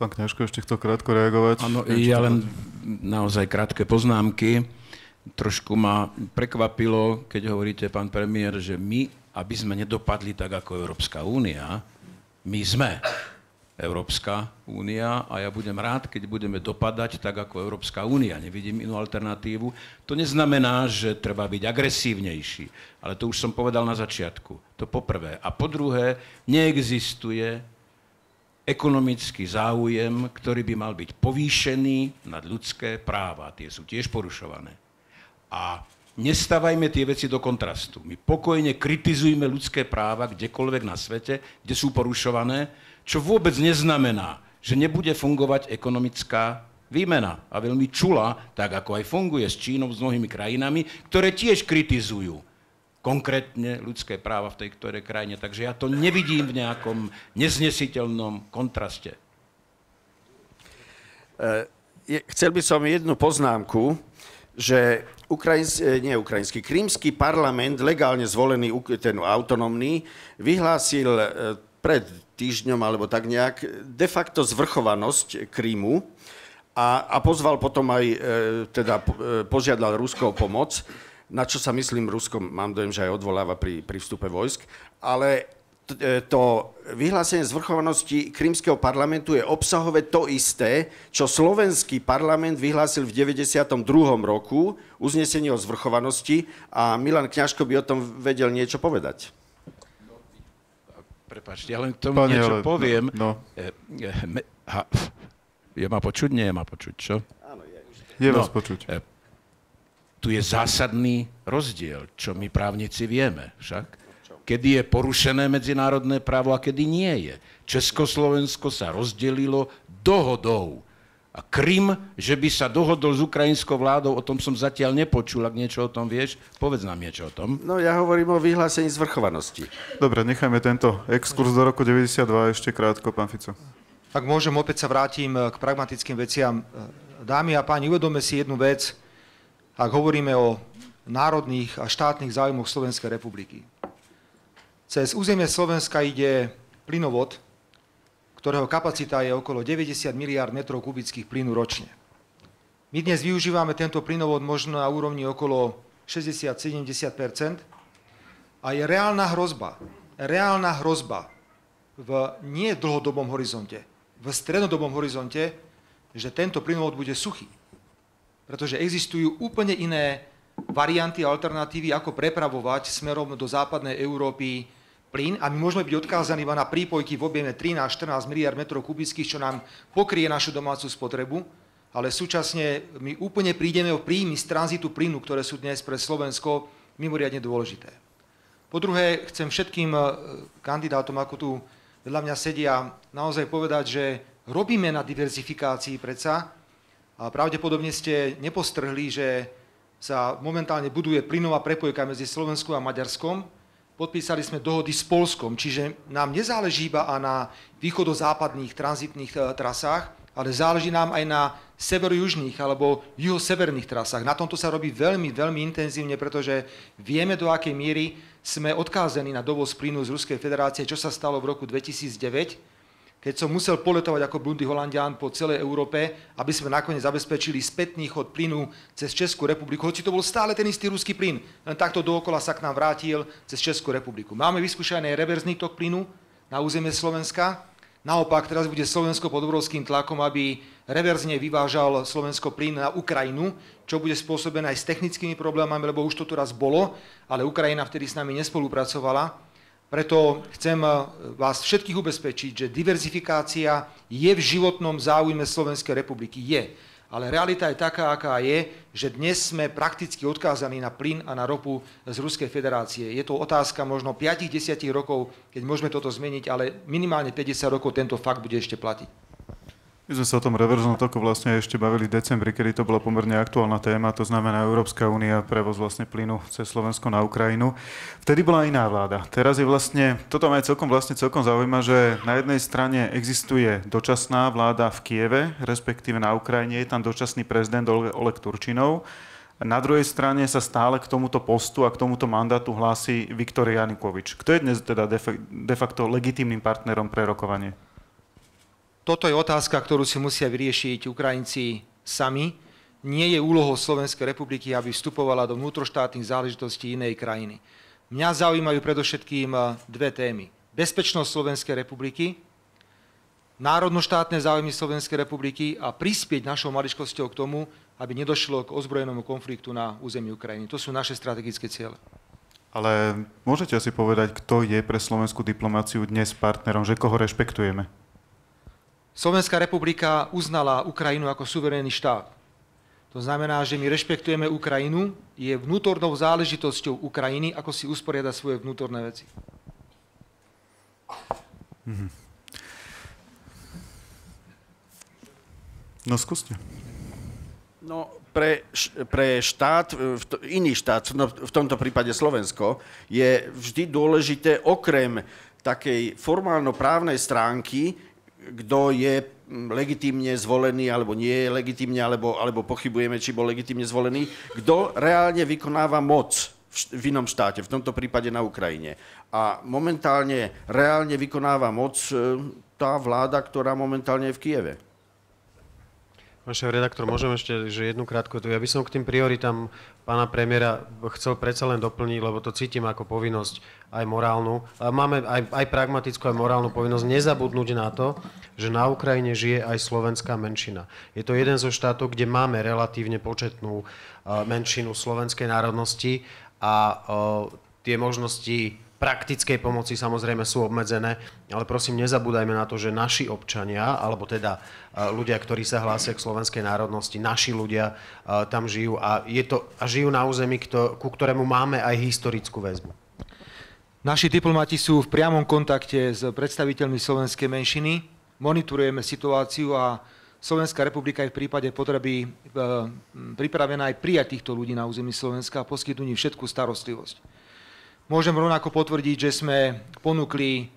Pán Kňažko, ešte chcel krátko reagovať. Áno, ja len naozaj krátke poznámky. Trošku ma prekvapilo, keď hovoríte, pán premiér, že my, aby sme nedopadli tak ako Európska únia, my sme Európska únia a ja budem rád, keď budeme dopadať tak ako Európska únia. Nevidím inú alternatívu. To neznamená, že treba byť agresívnejší, ale to už som povedal na začiatku. To poprvé. A po druhé, neexistuje ekonomický záujem, ktorý by mal byť povýšený nad ľudské práva. Tie sú tiež porušované. A nestávajme tie veci do kontrastu. My pokojne kritizujme ľudské práva kdekoľvek na svete, kde sú porušované, čo vôbec neznamená, že nebude fungovať ekonomická výmena. A veľmi čula, tak ako aj funguje s Čínou, s mnohými krajinami, ktoré tiež kritizujú konkrétne ľudské práva v tej ktorej krajine. Takže ja to nevidím v nejakom neznesiteľnom kontraste. Chcel by som jednu poznámku, že krímsky parlament, legálne zvolený, ten autonómny, vyhlásil pred týždňom, alebo tak nejak, de facto zvrchovanosť Krímu a pozval potom aj, požiadal Rusko o pomoc, na čo sa myslím, Rusko, mám dojem, že aj odvoláva pri vstupe vojsk, ale to vyhlásenie zvrchovanosti krímskeho parlamentu je obsahové to isté, čo slovenský parlament vyhlásil v 92. roku, uznesenie o zvrchovanosti, a Milan Kňažko by o tom vedel niečo povedať. Prepáčte, ja len k tomu niečo poviem. Je ma počuť? Nie je ma počuť, čo? Áno, je. Je vás počuť. Tu je zásadný rozdiel, čo my právnici vieme však. Kedy je porušené medzinárodné právo a kedy nie je. Československo sa rozdelilo dohodou. A Krym, že by sa dohodol s ukrajinskou vládou, o tom som zatiaľ nepočul. Ak niečo o tom vieš, povedz nám niečo o tom. No ja hovorím o vyhlásení zvrchovanosti. Dobre, nechajme tento exkurs do roku 92 ešte krátko, pán Fico. Ak môžem, opäť sa vrátim k pragmatickým veciam. Dámy a páni, uvedome si jednu vec, ak hovoríme o národných a štátnych záujmoch Slovenskej republiky. Cez územie Slovenska ide plynovod, ktorého kapacita je okolo 90 miliárd metrov kubických plynu ročne. My dnes využívame tento plynovod možno na úrovni okolo 60-70% a je reálna hrozba v nie dlhodobom horizonte, v strednodobom horizonte, že tento plynovod bude suchý. Pretože existujú úplne iné varianty a alternatívy, ako prepravovať smerom do západnej Európy plyn a my môžeme byť odkázaní iba na prípojky v objeme 13-14 miliard metrov kubických, čo nám pokrie našu domácu spotrebu, ale súčasne my úplne prídeme o príjmy z tranzitu plynu, ktoré sú dnes pre Slovensko mimoriadne dôležité. Po druhé, chcem všetkým kandidátom, ako tu vedľa mňa sedia, naozaj povedať, že robíme na diverzifikácii predsa a pravdepodobne ste nepostrhli, že sa momentálne buduje plynová prepojka medzi Slovenskom a Maďarskom. Podpísali sme dohody s Poľskom, čiže nám nezáleží iba na východozápadných tranzitných trasách, ale záleží nám aj na severo-južných alebo juhoseverných trasách. Na tomto sa robí veľmi, veľmi intenzívne, pretože vieme, do akej miery sme odkázaní na dovoz plynu z Ruskej federácie, čo sa stalo v roku 2009, keď som musel poletovať ako bludný Holanďan po celej Európe, aby sme nakoniec zabezpečili spätný chod plynu cez Českú republiku, hoci to bol stále ten istý ruský plyn, len takto dookola sa k nám vrátil cez Českú republiku. Máme vyskúšaný reverzný tok plynu na územie Slovenska. Naopak, teraz bude Slovensko pod obrovským tlakom, aby reverzne vyvážal Slovensko plyn na Ukrajinu, čo bude spôsobené aj s technickými problémami, lebo už to tu raz bolo, ale Ukrajina vtedy s nami nespolupracovala. Preto chcem vás všetkých ubezpečiť, že diverzifikácia je v životnom záujme Slovenskej republiky. Je. Ale realita je taká, aká je, že dnes sme prakticky odkázaní na plyn a na ropu z Ruskej federácie. Je to otázka možno 5-10 rokov, keď môžeme toto zmeniť, ale minimálne 50 rokov tento fakt bude ešte platiť. My sme sa o tom reverznom toku vlastne ešte bavili v decembri, kedy to bola pomerne aktuálna téma, to znamená Európska únia, prevoz vlastne plynu cez Slovensko na Ukrajinu. Vtedy bola iná vláda. Teraz je vlastne, toto ma celkom zaujíma, že na jednej strane existuje dočasná vláda v Kieve, respektíve na Ukrajine, je tam dočasný prezident Oleg Turčinov. Na druhej strane sa stále k tomuto postu a k tomuto mandátu hlási Viktor Janukovič. Kto je dnes teda de facto legitímnym partnerom pre rokovanie? Toto je otázka, ktorú si musia vyriešiť Ukrajinci sami. Nie je úlohou Slovenskej republiky, aby vstupovala do vnútroštátnych záležitostí inej krajiny. Mňa zaujímajú predovšetkým dve témy. Bezpečnosť Slovenskej republiky, národnoštátne záujmy Slovenskej republiky a prispieť našou maličkosťou k tomu, aby nedošlo k ozbrojenému konfliktu na území Ukrajiny. To sú naše strategické ciele. Ale môžete asi povedať, kto je pre slovenskú diplomáciu dnes partnerom, že koho rešpektujeme? Slovenská republika uznala Ukrajinu ako suverénny štát. To znamená, že my rešpektujeme Ukrajinu, je vnútornou záležitosťou Ukrajiny, ako si usporiada svoje vnútorné veci. No skúste. No, pre štát, iný štát, no, v tomto prípade Slovensko, je vždy dôležité okrem takej formálno-právnej stránky, kto je legitímne zvolený, alebo nie je legitímne, alebo pochybujeme, či bol legitímne zvolený, kto reálne vykonáva moc v inom štáte, v tomto prípade na Ukrajine. A momentálne reálne vykonáva moc tá vláda, ktorá momentálne je v Kieve. Pán šéf-redaktor, môžem ešte, že jednu krátku, ja by som k tým prioritám pána premiéra chcel predsa len doplniť, lebo to cítim ako povinnosť aj morálnu. Máme aj pragmatickú, aj morálnu povinnosť nezabudnúť na to, že na Ukrajine žije aj slovenská menšina. Je to jeden zo štátov, kde máme relatívne početnú menšinu slovenskej národnosti a tie možnosti praktickej pomoci samozrejme sú obmedzené, ale prosím, nezabúdajme na to, že naši občania, alebo teda ľudia, ktorí sa hlásia k slovenskej národnosti, naši ľudia tam žijú a žijú na území, ku ktorému máme aj historickú väzbu. Naši diplomati sú v priamom kontakte s predstaviteľmi slovenskej menšiny, monitorujeme situáciu a Slovenská republika je v prípade potreby pripravená aj prijať týchto ľudí na území Slovenska a poskytnúť im všetkú starostlivosť. Môžem rovnako potvrdiť, že sme ponúkli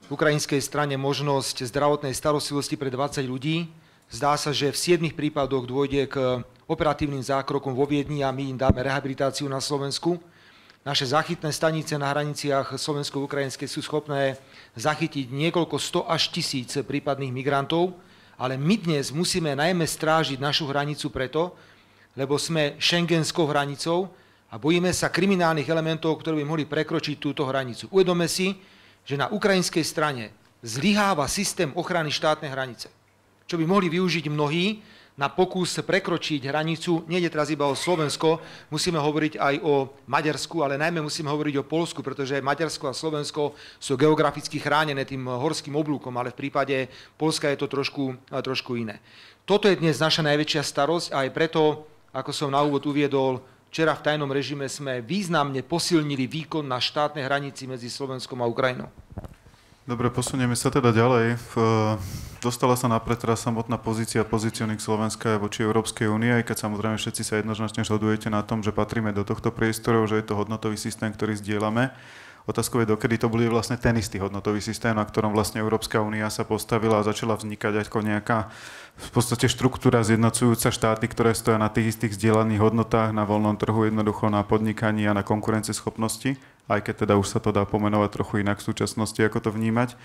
ukrajinskej strane možnosť zdravotnej starostlivosti pre 20 ľudí. Zdá sa, že v 7 prípadoch dôjde k operatívnym zákrokom vo Viedni a my im dáme rehabilitáciu na Slovensku. Naše záchytné stanice na hraniciach slovensko-ukrajinskej sú schopné zachytiť niekoľko 100 až 1000 prípadných migrantov, ale my dnes musíme najmä strážiť našu hranicu preto, lebo sme schengenskou hranicou, a bojíme sa kriminálnych elementov, ktorí by mohli prekročiť túto hranicu. Uvedome si, že na ukrajinskej strane zlyháva systém ochrany štátnej hranice, čo by mohli využiť mnohí na pokus prekročiť hranicu. Nejde teraz iba o Slovensko, musíme hovoriť aj o Maďarsku, ale najmä musíme hovoriť o Poľsku, pretože Maďarsko a Slovensko sú geograficky chránené tým horským oblúkom, ale v prípade Poľska je to trošku iné. Toto je dnes naša najväčšia starosť a aj preto, ako som na úvod uviedol, včera v tajnom režime sme významne posilnili výkon na štátnej hranici medzi Slovenskom a Ukrajinou. Dobre, posunieme sa teda ďalej. Dostala sa napred teraz samotná pozicioning Slovenska voči Európskej únie, aj keď samozrejme všetci sa jednoznačne zhodujete na tom, že patríme do tohto priestoru, že je to hodnotový systém, ktorý zdieľame. Otázkou je, dokedy to bude vlastne ten istý hodnotový systém, na ktorom vlastne Európska únia sa postavila a začala vznikať ako nejaká v podstate štruktúra zjednocujúca štáty, ktoré stoja na tých istých zdieľaných hodnotách, na voľnom trhu, jednoducho na podnikaní a na konkurencieschopnosti, aj keď teda už sa to dá pomenovať trochu inak v súčasnosti, ako to vnímať.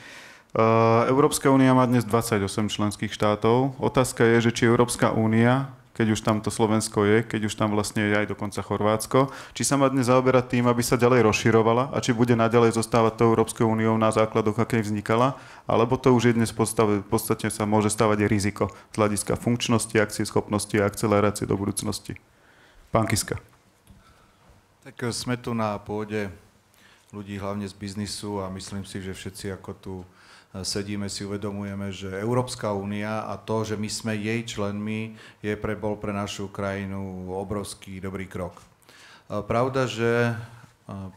Európska únia má dnes 28 členských štátov. Otázka je, že či Európska únia, keď už tam to Slovensko je, keď už tam vlastne je aj dokonca Chorvátsko, či sa má dnes zaoberať tým, aby sa ďalej rozširovala a či bude naďalej zostávať tou Európskou úniou na základoch, akej vznikala, alebo to už je dnes v podstate sa môže stávať aj riziko z hľadiska funkčnosti, akcieschopnosti a akcelerácie do budúcnosti. Pán Kiska. Tak sme tu na pôde ľudí hlavne z biznisu a myslím si, že všetci ako tu sedíme, si uvedomujeme, že Európska únia a to, že my sme jej členmi, bol pre našu krajinu obrovský dobrý krok. Pravda, že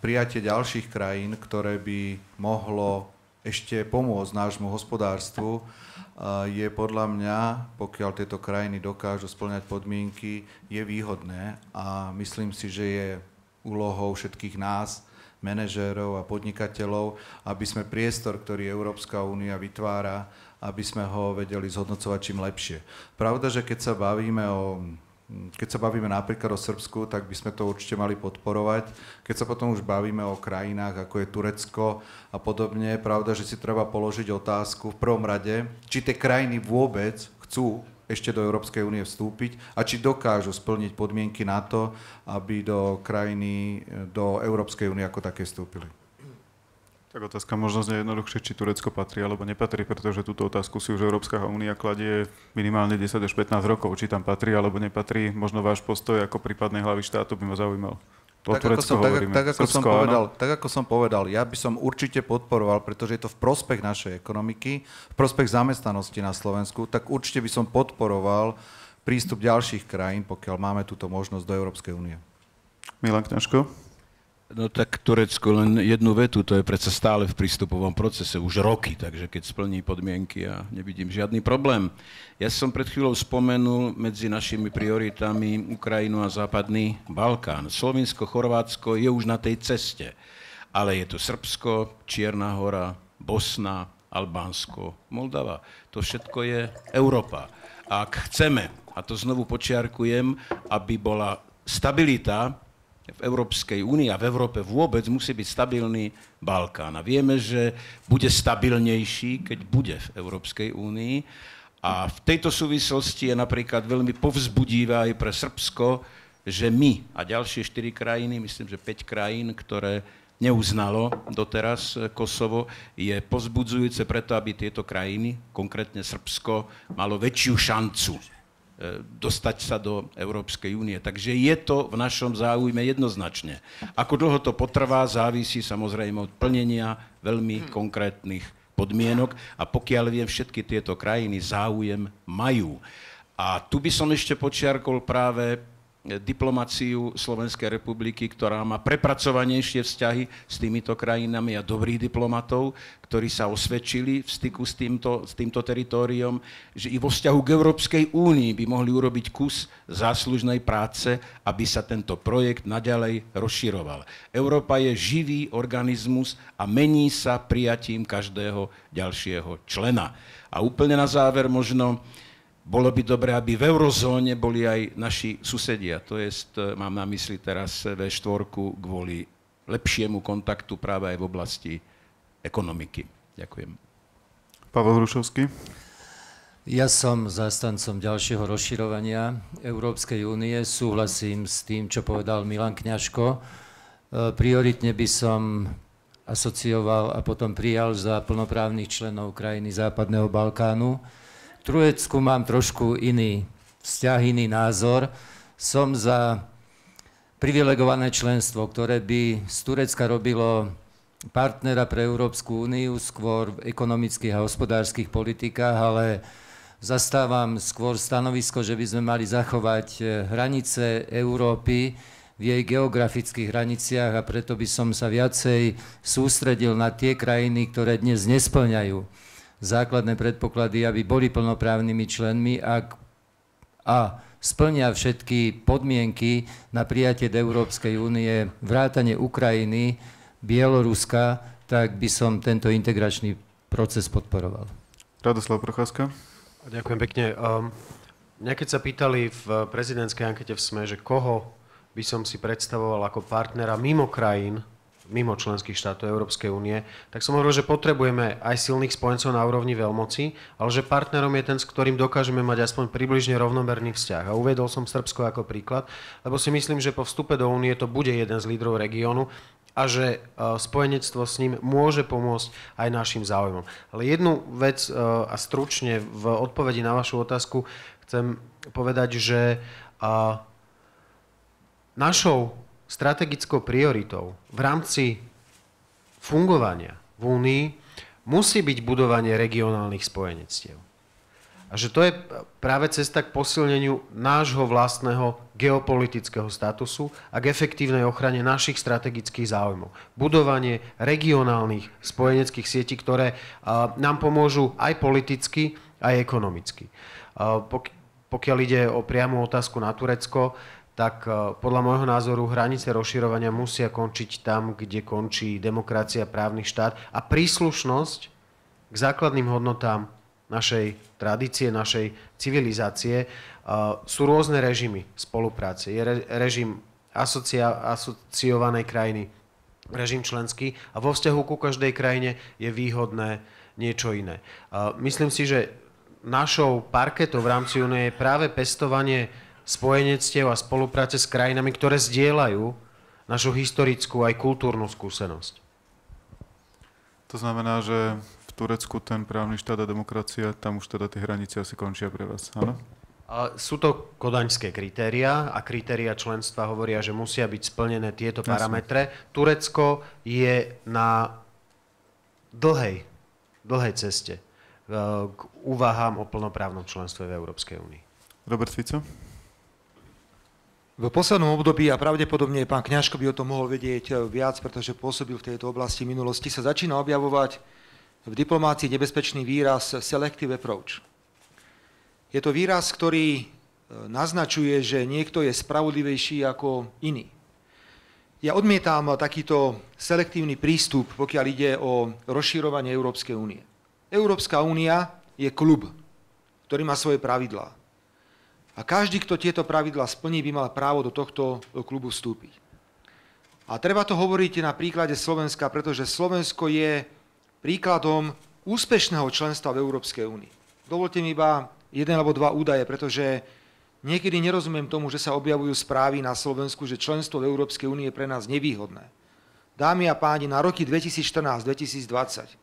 prijatie ďalších krajín, ktoré by mohlo ešte pomôcť nášmu hospodárstvu, je podľa mňa, pokiaľ tieto krajiny dokážu spĺňať podmienky, je výhodné a myslím si, že je úlohou všetkých nás, manažérov a podnikateľov, aby sme priestor, ktorý Európska únia vytvára, aby sme ho vedeli zhodnocovať čím lepšie. Pravda, že keď sa bavíme napríklad o Srbsku, tak by sme to určite mali podporovať. Keď sa potom už bavíme o krajinách, ako je Turecko a podobne, pravda, že si treba položiť otázku v prvom rade, či tie krajiny vôbec chcú ešte do Európskej únie vstúpiť a či dokážu splniť podmienky na to, aby do Európskej únie ako také vstúpili. Tak otázka možno znie jednoduchšie, či Turecko patrí alebo nepatrí, pretože túto otázku si už Európska únia kladie minimálne 10 až 15 rokov, či tam patrí alebo nepatrí. Možno váš postoj ako prípadnej hlavy štátu by ma zaujímal. Tak ako som povedal, ja by som určite podporoval, pretože je to v prospech našej ekonomiky, v prospech zamestnanosti na Slovensku, tak určite by som podporoval prístup ďalších krajín, pokiaľ máme túto možnosť do Európskej únie. Milan Kňažko? No tak Turecko, len jednu vetu, to je predsa stále v prístupovom procese už roky, takže keď splní podmienky, ja nevidím žiadny problém. Ja som pred chvíľou spomenul medzi našimi prioritami Ukrajinu a Západný Balkán. Slovinsko, Chorvátsko je už na tej ceste, ale je to Srbsko, Čierna Hora, Bosna, Albánsko, Moldava. To všetko je Európa. A ak chceme, a to znovu počiarkujem, aby bola stabilita v Európskej únii a v Európe vôbec, musí byť stabilný Balkán. A vieme, že bude stabilnejší, keď bude v Európskej únii. A v tejto súvislosti je napríklad veľmi povzbudivé aj pre Srbsko, že my a ďalšie 4 krajiny, myslím, že 5 krajín, ktoré neuznalo doteraz Kosovo, je povzbudzujúce preto, aby tieto krajiny, konkrétne Srbsko, malo väčšiu šancu dostať sa do Európskej únie. Takže je to v našom záujme jednoznačne. Ako dlho to potrvá, závisí samozrejme od plnenia veľmi konkrétnych podmienok a pokiaľ viem, všetky tieto krajiny záujem majú. A tu by som ešte počiarkol práve diplomáciu Slovenskej republiky, ktorá má prepracovanejšie vzťahy s týmito krajinami a dobrých diplomatov, ktorí sa osvedčili v styku s týmto teritóriom, že i vo vzťahu k Európskej únii by mohli urobiť kus záslužnej práce, aby sa tento projekt naďalej rozširoval. Európa je živý organizmus a mení sa prijatím každého ďalšieho člena. A úplne na záver možno bolo by dobré, aby v eurozóne boli aj naši susedia. To jest, mám na mysli teraz V4 kvôli lepšiemu kontaktu práve aj v oblasti ekonomiky. Ďakujem. Pavel Hrušovský. Ja som zástancom ďalšieho rozširovania Európskej únie. Súhlasím s tým, čo povedal Milan Kňažko. Prioritne by som asocioval a potom prijal za plnoprávnych členov krajiny Západného Balkánu. V Turecku mám trošku iný vzťah, iný názor. Som za privilegované členstvo, ktoré by z Turecka robilo partnera pre Európsku úniu, skôr v ekonomických a hospodárskych politikách, ale zastávam skôr stanovisko, že by sme mali zachovať hranice Európy v jej geografických hraniciach a preto by som sa viacej sústredil na tie krajiny, ktoré dnes nespĺňajú základné predpoklady, aby boli plnoprávnymi členmi a splnia všetky podmienky na prijatie do Európskej únie, vrátane Ukrajiny, Bieloruska, tak by som tento integračný proces podporoval. Radoslav Procházka. Ďakujem pekne. Mňa keď sa pýtali v prezidentskej ankete v SME, že koho by som si predstavoval ako partnera mimo krajín, mimo členských štátov Európskej únie, tak som hovoril, že potrebujeme aj silných spojencov na úrovni veľmoci, ale že partnerom je ten, s ktorým dokážeme mať aspoň približne rovnomerný vzťah. A uvedol som Srbsko ako príklad, lebo si myslím, že po vstupe do únie to bude jeden z lídrov regiónu a že spojenectvo s ním môže pomôcť aj našim záujmom. Ale jednu vec a stručne v odpovedi na vašu otázku chcem povedať, že našou strategickou prioritou v rámci fungovania v Únii musí byť budovanie regionálnych spojenectiev. A že to je práve cesta k posilneniu nášho vlastného geopolitického statusu a k efektívnej ochrane našich strategických záujmov. Budovanie regionálnych spojeneckých sietí, ktoré nám pomôžu aj politicky, aj ekonomicky. Pokiaľ ide o priamu otázku na Turecko, tak podľa môjho názoru hranice rozširovania musia končiť tam, kde končí demokracia, právny štát a príslušnosť k základným hodnotám našej tradície, našej civilizácie. Sú rôzne režimy spolupráce. Je režim asociovanej krajiny, režim členský a vo vzťahu ku každej krajine je výhodné niečo iné. Myslím si, že našou parketou v rámci únie je práve pestovanie spojenectiev a spolupráce s krajinami, ktoré zdieľajú našu historickú aj kultúrnu skúsenosť. To znamená, že v Turecku ten právny štát a demokracia, tam už teda tie hranice asi končia pre vás, áno? Sú to kodaňské kritériá a kritériá členstva hovoria, že musia byť splnené tieto parametre. Turecko je na dlhej ceste k úvahám o plnoprávnom členstve v Európskej únii. Robert Fico? V poslednom období, a pravdepodobne pán Kňažko by o tom mohol vedieť viac, pretože pôsobil v tejto oblasti v minulosti, sa začína objavovať v diplomácii nebezpečný výraz selective approach. Je to výraz, ktorý naznačuje, že niekto je spravodlivejší ako iný. Ja odmietam takýto selektívny prístup, pokiaľ ide o rozširovanie Európskej únie. Európska únia je klub, ktorý má svoje pravidlá. A každý, kto tieto pravidlá splní, by mal právo do tohto klubu vstúpiť. A treba to hovoriť na príklade Slovenska, pretože Slovensko je príkladom úspešného členstva v Európskej únii. Dovolte mi iba jeden alebo dva údaje, pretože niekedy nerozumiem tomu, že sa objavujú správy na Slovensku, že členstvo v Európskej únie je pre nás nevýhodné. Dámy a páni, na roky 2014-2020,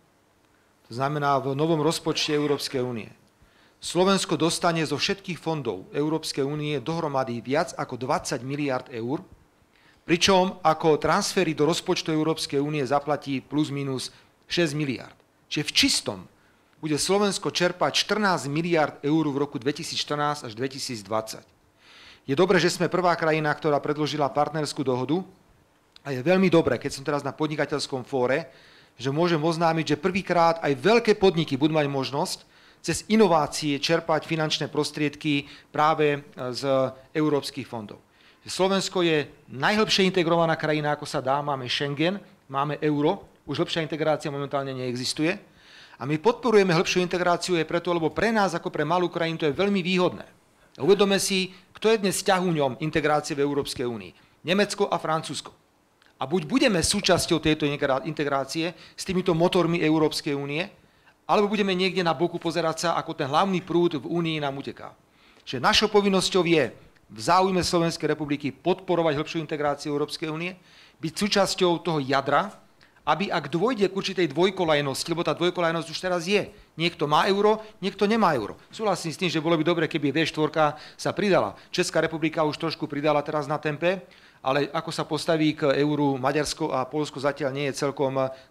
to znamená v novom rozpočte Európskej únie, Slovensko dostane zo všetkých fondov Európskej únie dohromady viac ako 20 miliard eur, pričom ako transfery do rozpočtu Európskej únie zaplatí plus minus 6 miliard. Čiže v čistom bude Slovensko čerpať 14 miliard eur v roku 2014 až 2020. Je dobré, že sme prvá krajina, ktorá predložila partnerskú dohodu a je veľmi dobré, keď som teraz na podnikateľskom fóre, že môžem oznámiť, že prvýkrát aj veľké podniky budú mať možnosť cez inovácie čerpať finančné prostriedky práve z európskych fondov. Slovensko je najhlbšie integrovaná krajina, ako sa dá. Máme Schengen, máme euro, už lepšia integrácia momentálne neexistuje. A my podporujeme hĺbšiu integráciu aj preto, lebo pre nás, ako pre malú krajinu, to je veľmi výhodné. Uvedome si, kto je dnes ťahuňom integrácie v Európskej únii. Nemecko a Francúzsko. A buď budeme súčasťou tejto integrácie s týmito motormi Európskej únie, alebo budeme niekde na boku pozerať sa, ako ten hlavný prúd v únii nám uteká. Čiže našou povinnosťou je v záujme Slovenskej republiky podporovať hĺbšiu integráciu Európskej únie, byť súčasťou toho jadra, aby ak dôjde k určitej dvojkolajnosti, lebo tá dvojkolajnosť už teraz je. Niekto má euro, niekto nemá euro. Súhlasím s tým, že bolo by dobre, keby V4 sa pridala. Česká republika už trošku pridala teraz na tempe, ale ako sa postaví k euru Maďarsko a Poľsko zatiaľ nie je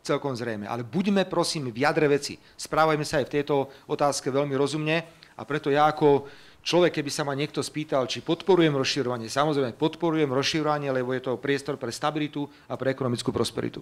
celkom zrejme. Ale buďme prosím v jadre veci. Správajme sa aj v tejto otázke veľmi rozumne a preto ja ako človek, keby sa ma niekto spýtal, či podporujem rozširovanie, samozrejme podporujem rozširovanie, lebo je to priestor pre stabilitu a pre ekonomickú prosperitu.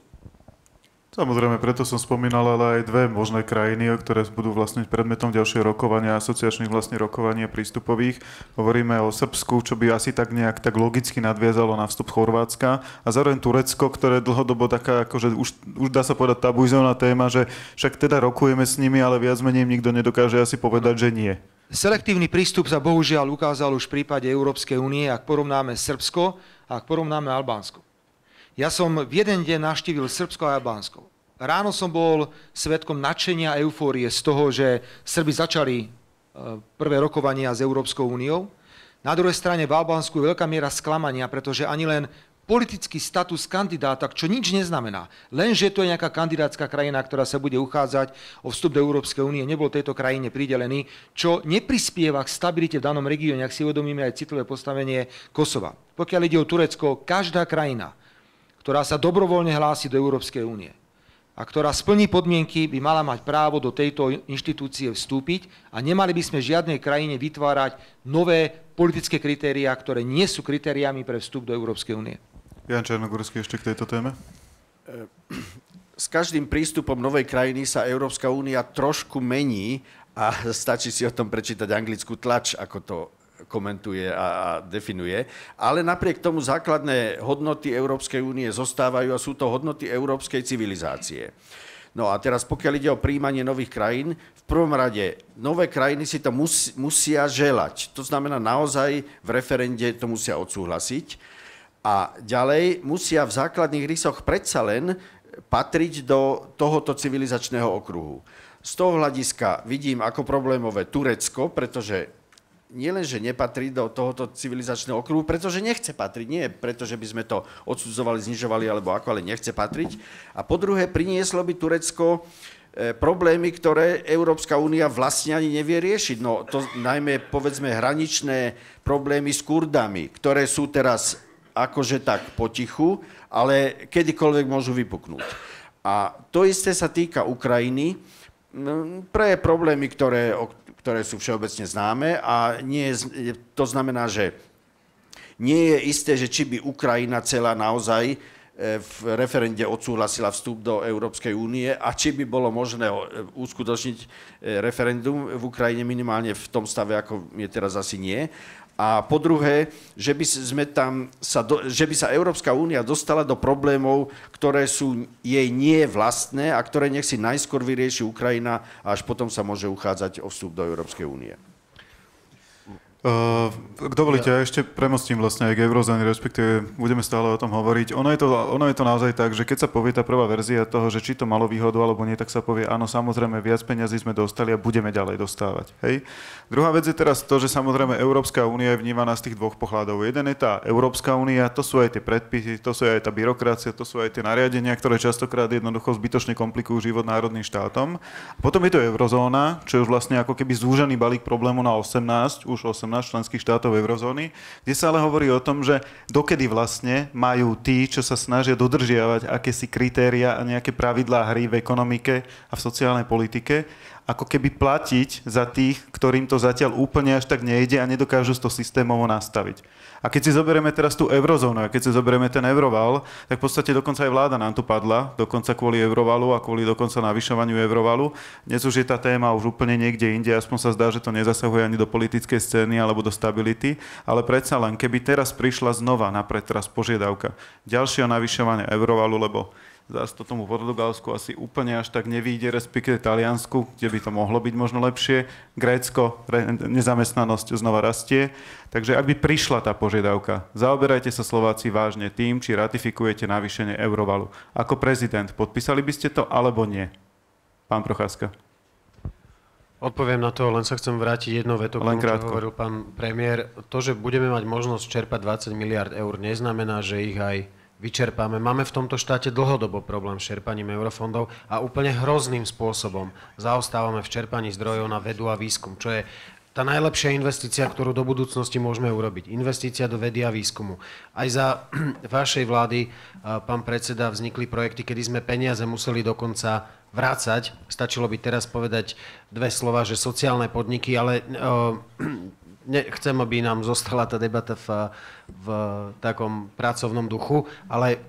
Samozrejme, preto som spomínal ale aj dve možné krajiny, ktoré budú vlastne predmetom ďalšieho rokovania, asociačných vlastne rokovania prístupových. Hovoríme o Srbsku, čo by asi tak nejak tak logicky nadviazalo na vstup Chorvátska, a zároveň Turecko, ktoré dlhodobo taká, akože už dá sa povedať tabuizovaná téma, že však teda rokujeme s nimi, ale viac menej nikto nedokáže asi povedať, že nie. Selektívny prístup sa bohužiaľ ukázal už v prípade Európskej únie, ak porovnáme Srbsko a ak porovnáme Albánsko. Ja som v jeden deň navštívil Srbsko a Albánsko. Ráno som bol svedkom nadšenia a eufórie z toho, že Srbi začali prvé rokovania s Európskou úniou. Na druhej strane v Albánsku je veľká miera sklamania, pretože ani len politický status kandidáta, čo nič neznamená, lenže to je nejaká kandidátska krajina, ktorá sa bude uchádzať o vstup do Európskej únie, nebol tejto krajine pridelený, čo neprispieva k stabilite v danom regióne, ak si uvedomíme aj citlivé postavenie Kosova. Pokiaľ ide o Turecko, každá krajina, ktorá sa dobrovoľne hlási do Európskej únie a ktorá splní podmienky, by mala mať právo do tejto inštitúcie vstúpiť a nemali by sme žiadnej krajine vytvárať nové politické kritériá, ktoré nie sú kritériami pre vstup do Európskej únie. Jan Černogórsky ešte k tejto téme. S každým prístupom novej krajiny sa Európska únia trošku mení a stačí si o tom prečítať anglickú tlač, ako to komentuje a definuje, ale napriek tomu základné hodnoty Európskej únie zostávajú a sú to hodnoty európskej civilizácie. No a teraz pokiaľ ide o prijímanie nových krajín, v prvom rade nové krajiny si to musia želať. To znamená naozaj v referende to musia odsúhlasiť a ďalej musia v základných rysoch predsa len patriť do tohoto civilizačného okruhu. Z toho hľadiska vidím ako problémové Turecko, pretože nielenže nepatrí do tohoto civilizačného okruhu, pretože nechce patriť. Nie preto, že by sme to odsudzovali, znižovali alebo ako, ale nechce patriť. A po druhé, prinieslo by Turecko problémy, ktoré Európska únia vlastne ani nevie riešiť. No to najmä, povedzme, hraničné problémy s Kurdami, ktoré sú teraz akože tak potichu, ale kedykoľvek môžu vypuknúť. A to isté sa týka Ukrajiny. Pre problémy, ktoré sú všeobecne známe a to znamená, že nie je isté, že či by Ukrajina celá naozaj v referende odsúhlasila vstup do Európskej únie a či by bolo možné uskutočniť referendum v Ukrajine minimálne v tom stave, ako je teraz asi nie. A po druhé, že by sa Európska únia dostala do problémov, ktoré sú jej nie vlastné a ktoré nech si najskôr vyrieši Ukrajina a až potom sa môže uchádzať o vstup do Európskej únie. Ak dovolíte, ja ešte premostím vlastne aj k eurozóne, respektíve budeme stále o tom hovoriť. Ono je to naozaj tak, že keď sa povie tá prvá verzia toho, že či to malo výhodu alebo nie, tak sa povie, áno, samozrejme, viac peňazí sme dostali a budeme ďalej dostávať. Hej? Druhá vec je teraz to, že samozrejme Európska únia je vnímaná z tých dvoch pohľadov. Jeden je tá Európska únia, to sú aj tie predpisy, to sú aj tá byrokracia, to sú aj tie nariadenia, ktoré častokrát jednoducho zbytočne komplikujú život národným štátom. A potom je to eurozóna, čo je už vlastne ako keby zúžený balík problému na 18 členských štátov eurozóny, kde sa ale hovorí o tom, že dokedy vlastne majú tí, čo sa snažia dodržiavať akési kritéria a nejaké pravidlá hry v ekonomike a v sociálnej politike, ako keby platiť za tých, ktorým to zatiaľ úplne až tak nejde a nedokážu to systémovo nastaviť. A keď si zoberieme teraz tú eurozónu a keď si zoberieme ten euroval, tak v podstate dokonca aj vláda nám tu padla, dokonca kvôli eurovalu a kvôli dokonca navyšovaniu eurovalu. Dnes už je tá téma už úplne niekde inde, aspoň sa zdá, že to nezasahuje ani do politickej scény alebo do stability, ale predsa len, keby teraz prišla znova napred teraz požiadavka ďalšieho navyšovania eurovalu, lebo zase to tomu Portugalsku asi úplne až tak nevyjde, respektíve Taliansku, kde by to mohlo byť možno lepšie. Grécko, nezamestnanosť znova rastie. Takže ak by prišla tá požiadavka, zaoberajte sa Slováci vážne tým, či ratifikujete navýšenie eurovalu. Ako prezident, podpísali by ste to alebo nie? Pán Procházka. Odpoviem na to, len sa chcem vrátiť jednou vetou, čo hovoril pán premiér. To, že budeme mať možnosť čerpať 20 miliard eur, neznamená, že ich aj vyčerpáme. Máme v tomto štáte dlhodobo problém s čerpaním eurofondov a úplne hrozným spôsobom zaostávame v čerpaní zdrojov na vedu a výskum, čo je tá najlepšia investícia, ktorú do budúcnosti môžeme urobiť. Investícia do vedy a výskumu. Aj za vašej vlády, pán predseda, vznikli projekty, kedy sme peniaze museli dokonca vrácať. Stačilo by teraz povedať dve slova, že sociálne podniky, ale nechcem, aby nám zostala tá debata v takom pracovnom duchu, ale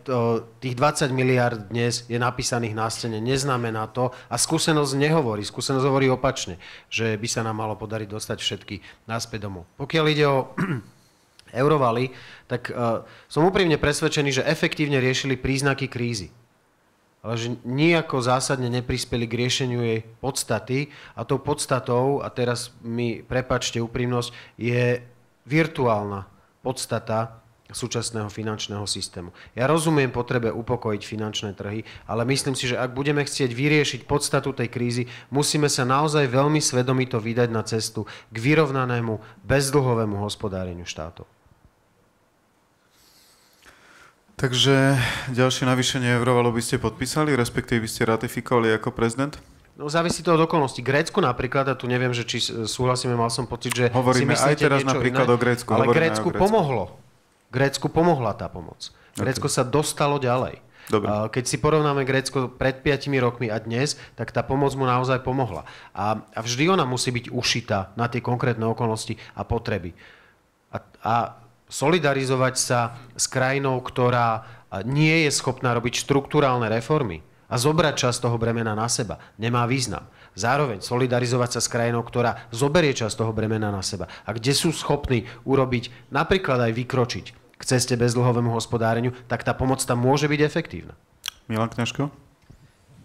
tých 20 miliard dnes je napísaných na stene, neznamená to a skúsenosť nehovorí, skúsenosť hovorí opačne, že by sa nám malo podariť dostať všetky naspäť domov. Pokiaľ ide o eurovaly, tak som úprimne presvedčený, že efektívne riešili príznaky krízy. Ale že nijako zásadne neprispeli k riešeniu jej podstaty a tou podstatou, a teraz mi prepáčte úprimnosť, je virtuálna podstata súčasného finančného systému. Ja rozumiem potrebe upokojiť finančné trhy, ale myslím si, že ak budeme chcieť vyriešiť podstatu tej krízy, musíme sa naozaj veľmi svedomito vydať na cestu k vyrovnanému, bezdlhovému hospodáreniu štátov. Takže ďalšie navýšenie eurovalu by ste podpísali, respektíve by ste ratifikovali ako prezident? No závisí to od okolností. Grécku napríklad, a tu neviem, že či súhlasíme, mal som pocit, že hovoríme si myslíte aj teraz niečo napríklad iné, o Grécku. Ale Grécku pomohlo. Grécku pomohla tá pomoc. Grécko sa dostalo ďalej. Dobre. Keď si porovnáme Grécko pred 5 rokmi a dnes, tak tá pomoc mu naozaj pomohla. A vždy ona musí byť ušitá na tie konkrétne okolnosti a potreby. A solidarizovať sa s krajinou, ktorá nie je schopná robiť štruktúrálne reformy a zobrať časť toho bremena na seba, nemá význam. Zároveň solidarizovať sa s krajinou, ktorá zoberie časť toho bremena na seba a kde sú schopní urobiť, napríklad aj vykročiť k ceste bezdlhovému hospodáreniu, tak tá pomoc tam môže byť efektívna. Milan Kňažko?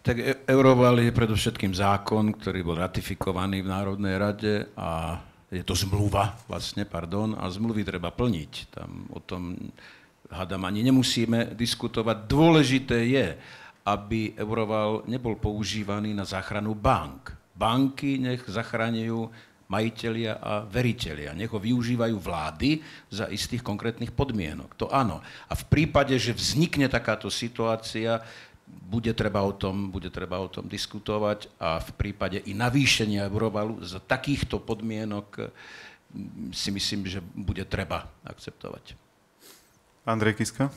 Tak euroval je predovšetkým zákon, ktorý bol ratifikovaný v Národnej rade a je to zmluva vlastne, a zmluvy treba plniť. Tam o tom, hádam, ani nemusíme diskutovať. Dôležité je, aby euroval nebol používaný na záchranu bank. Banky nech zachraňujú majitelia a veritelia. Nech ho využívajú vlády za istých konkrétnych podmienok. To áno. A v prípade, že vznikne takáto situácia, bude treba o tom diskutovať a v prípade i navýšenia eurovalu za takýchto podmienok si myslím, že bude treba akceptovať. Andrej Kiska?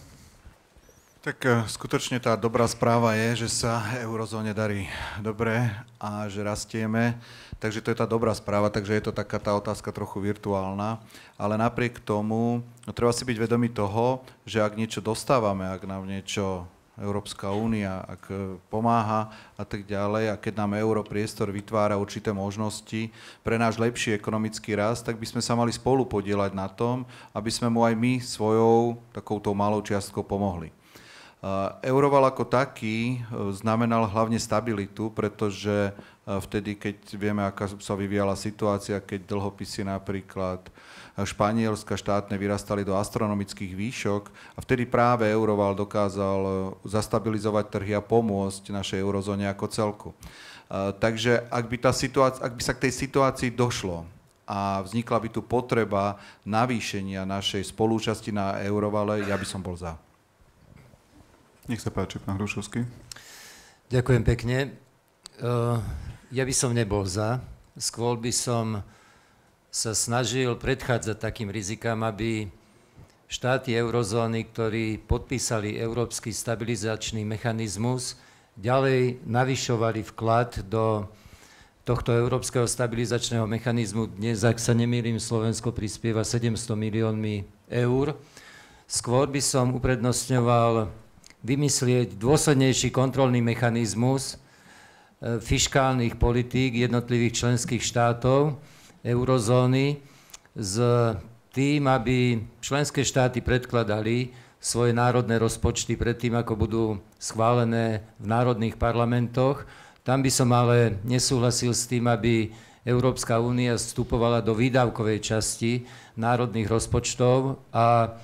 Tak skutočne tá dobrá správa je, že sa eurozóne darí dobre a že rastieme. Takže to je tá dobrá správa, takže je to taká tá otázka trochu virtuálna. Ale napriek tomu treba si byť vedomý toho, že ak niečo dostávame, ak nám niečo Európska únia, ak pomáha a tak ďalej, a keď nám europriestor vytvára určité možnosti pre náš lepší ekonomický rast, tak by sme sa mali spolu podieľať na tom, aby sme mu aj my svojou takouto malou čiastkou pomohli. Euroval ako taký znamenal hlavne stabilitu, pretože vtedy, keď vieme, aká sa vyvíjala situácia, keď dlhopisy napríklad Španielska štátne vyrastali do astronomických výšok a vtedy práve euroval dokázal zastabilizovať trhy a pomôcť našej eurozóne ako celku. Takže ak by sa k tej situácii došlo a vznikla by tu potreba navýšenia našej spolúčasti na eurovale, ja by som bol za. Nech sa páči, pán Hrušovský. Ďakujem pekne. Ja by som nebol za. Skôr by som sa snažil predchádzať takým rizikám, aby štáty eurozóny, ktorí podpísali Európsky stabilizačný mechanizmus, ďalej navyšovali vklad do tohto Európskeho stabilizačného mechanizmu. Dnes, ak sa nemýlim, Slovensko prispieva 700 miliónmi eur. Skôr by som uprednostňoval vymyslieť dôslednejší kontrolný mechanizmus fiškálnych politík jednotlivých členských štátov eurozóny s tým, aby členské štáty predkladali svoje národné rozpočty predtým, ako budú schválené v národných parlamentoch. Tam by som ale nesúhlasil s tým, aby Európska únia vstupovala do výdavkovej časti národných rozpočtov a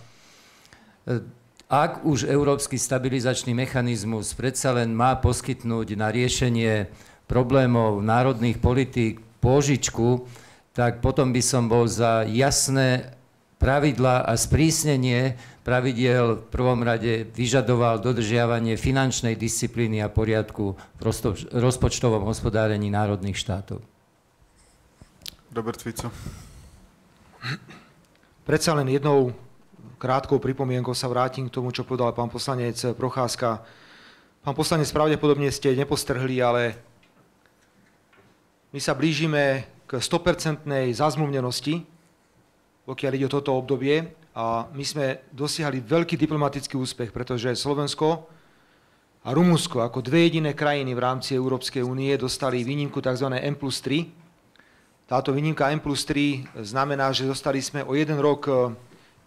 ak už Európsky stabilizačný mechanizmus predsa len má poskytnúť na riešenie problémov národných politík pôžičku, tak potom by som bol za jasné pravidlá a sprísnenie pravidiel v prvom rade vyžadoval dodržiavanie finančnej disciplíny a poriadku v rozpočtovom hospodárení národných štátov. Robert Fico. Predsa len jednou krátkou pripomienkou sa vrátim k tomu, čo povedal pán poslanec Procházka. Pán poslanec, pravdepodobne ste nepostrhli, ale my sa blížime k 100% zazmluvnenosti pokiaľ ide o toto obdobie. A my sme dosiahli veľký diplomatický úspech, pretože Slovensko a Rumunsko ako dve jediné krajiny v rámci Európskej únie dostali výnimku tzv. M+3. Táto výnimka M+3 znamená, že dostali sme o 1 rok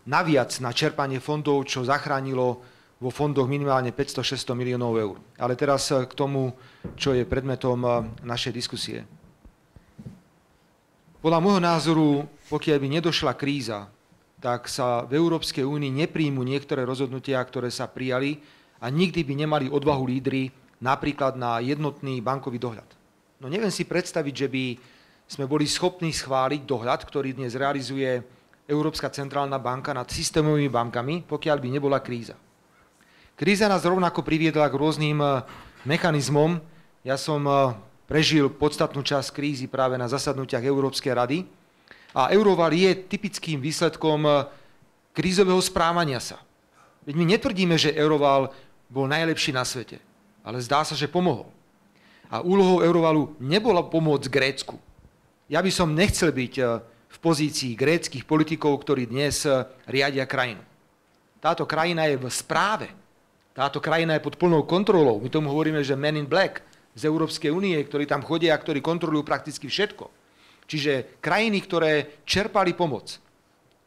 naviac na čerpanie fondov, čo zachránilo vo fondoch minimálne 500-600 miliónov eur. Ale teraz k tomu, čo je predmetom našej diskusie. Podľa môjho názoru, pokiaľ by nedošla kríza, tak sa v Európskej únii nepríjmu niektoré rozhodnutia, ktoré sa prijali a nikdy by nemali odvahu lídri napríklad na jednotný bankový dohľad. No neviem si predstaviť, že by sme boli schopní schváliť dohľad, ktorý dnes realizuje Európska centrálna banka nad systémovými bankami, pokiaľ by nebola kríza. Kríza nás rovnako priviedla k rôznym mechanizmom. Ja som prežil podstatnú časť krízy práve na zasadnutiach Európskej rady. A Euroval je typickým výsledkom krízového správania sa. Veď my netvrdíme, že Euroval bol najlepší na svete, ale zdá sa, že pomohol. A úlohou Eurovalu nebola pomôcť Grécku. Ja by som nechcel byť v pozícii gréckych politikov, ktorí dnes riadia krajinu. Táto krajina je v správe. Táto krajina je pod plnou kontrolou. My tomu hovoríme, že Men in Black z Európskej únie, ktorí tam chodia a ktorí kontrolujú prakticky všetko. Čiže krajiny, ktoré čerpali pomoc,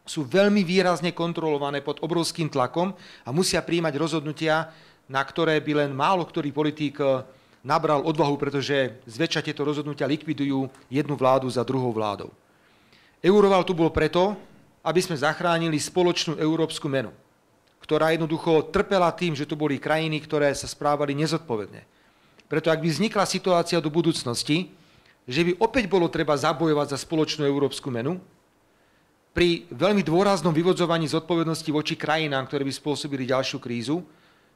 sú veľmi výrazne kontrolované pod obrovským tlakom a musia prijímať rozhodnutia, na ktoré by len málo ktorý politík nabral odvahu, pretože zväčša tieto rozhodnutia likvidujú jednu vládu za druhou vládou. Euroval tu bol preto, aby sme zachránili spoločnú európsku menu, ktorá jednoducho trpela tým, že tu boli krajiny, ktoré sa správali nezodpovedne. Preto ak by vznikla situácia do budúcnosti, že by opäť bolo treba zabojovať za spoločnú európsku menu, pri veľmi dôraznom vyvodzovaní zodpovednosti voči krajinám, ktoré by spôsobili ďalšiu krízu,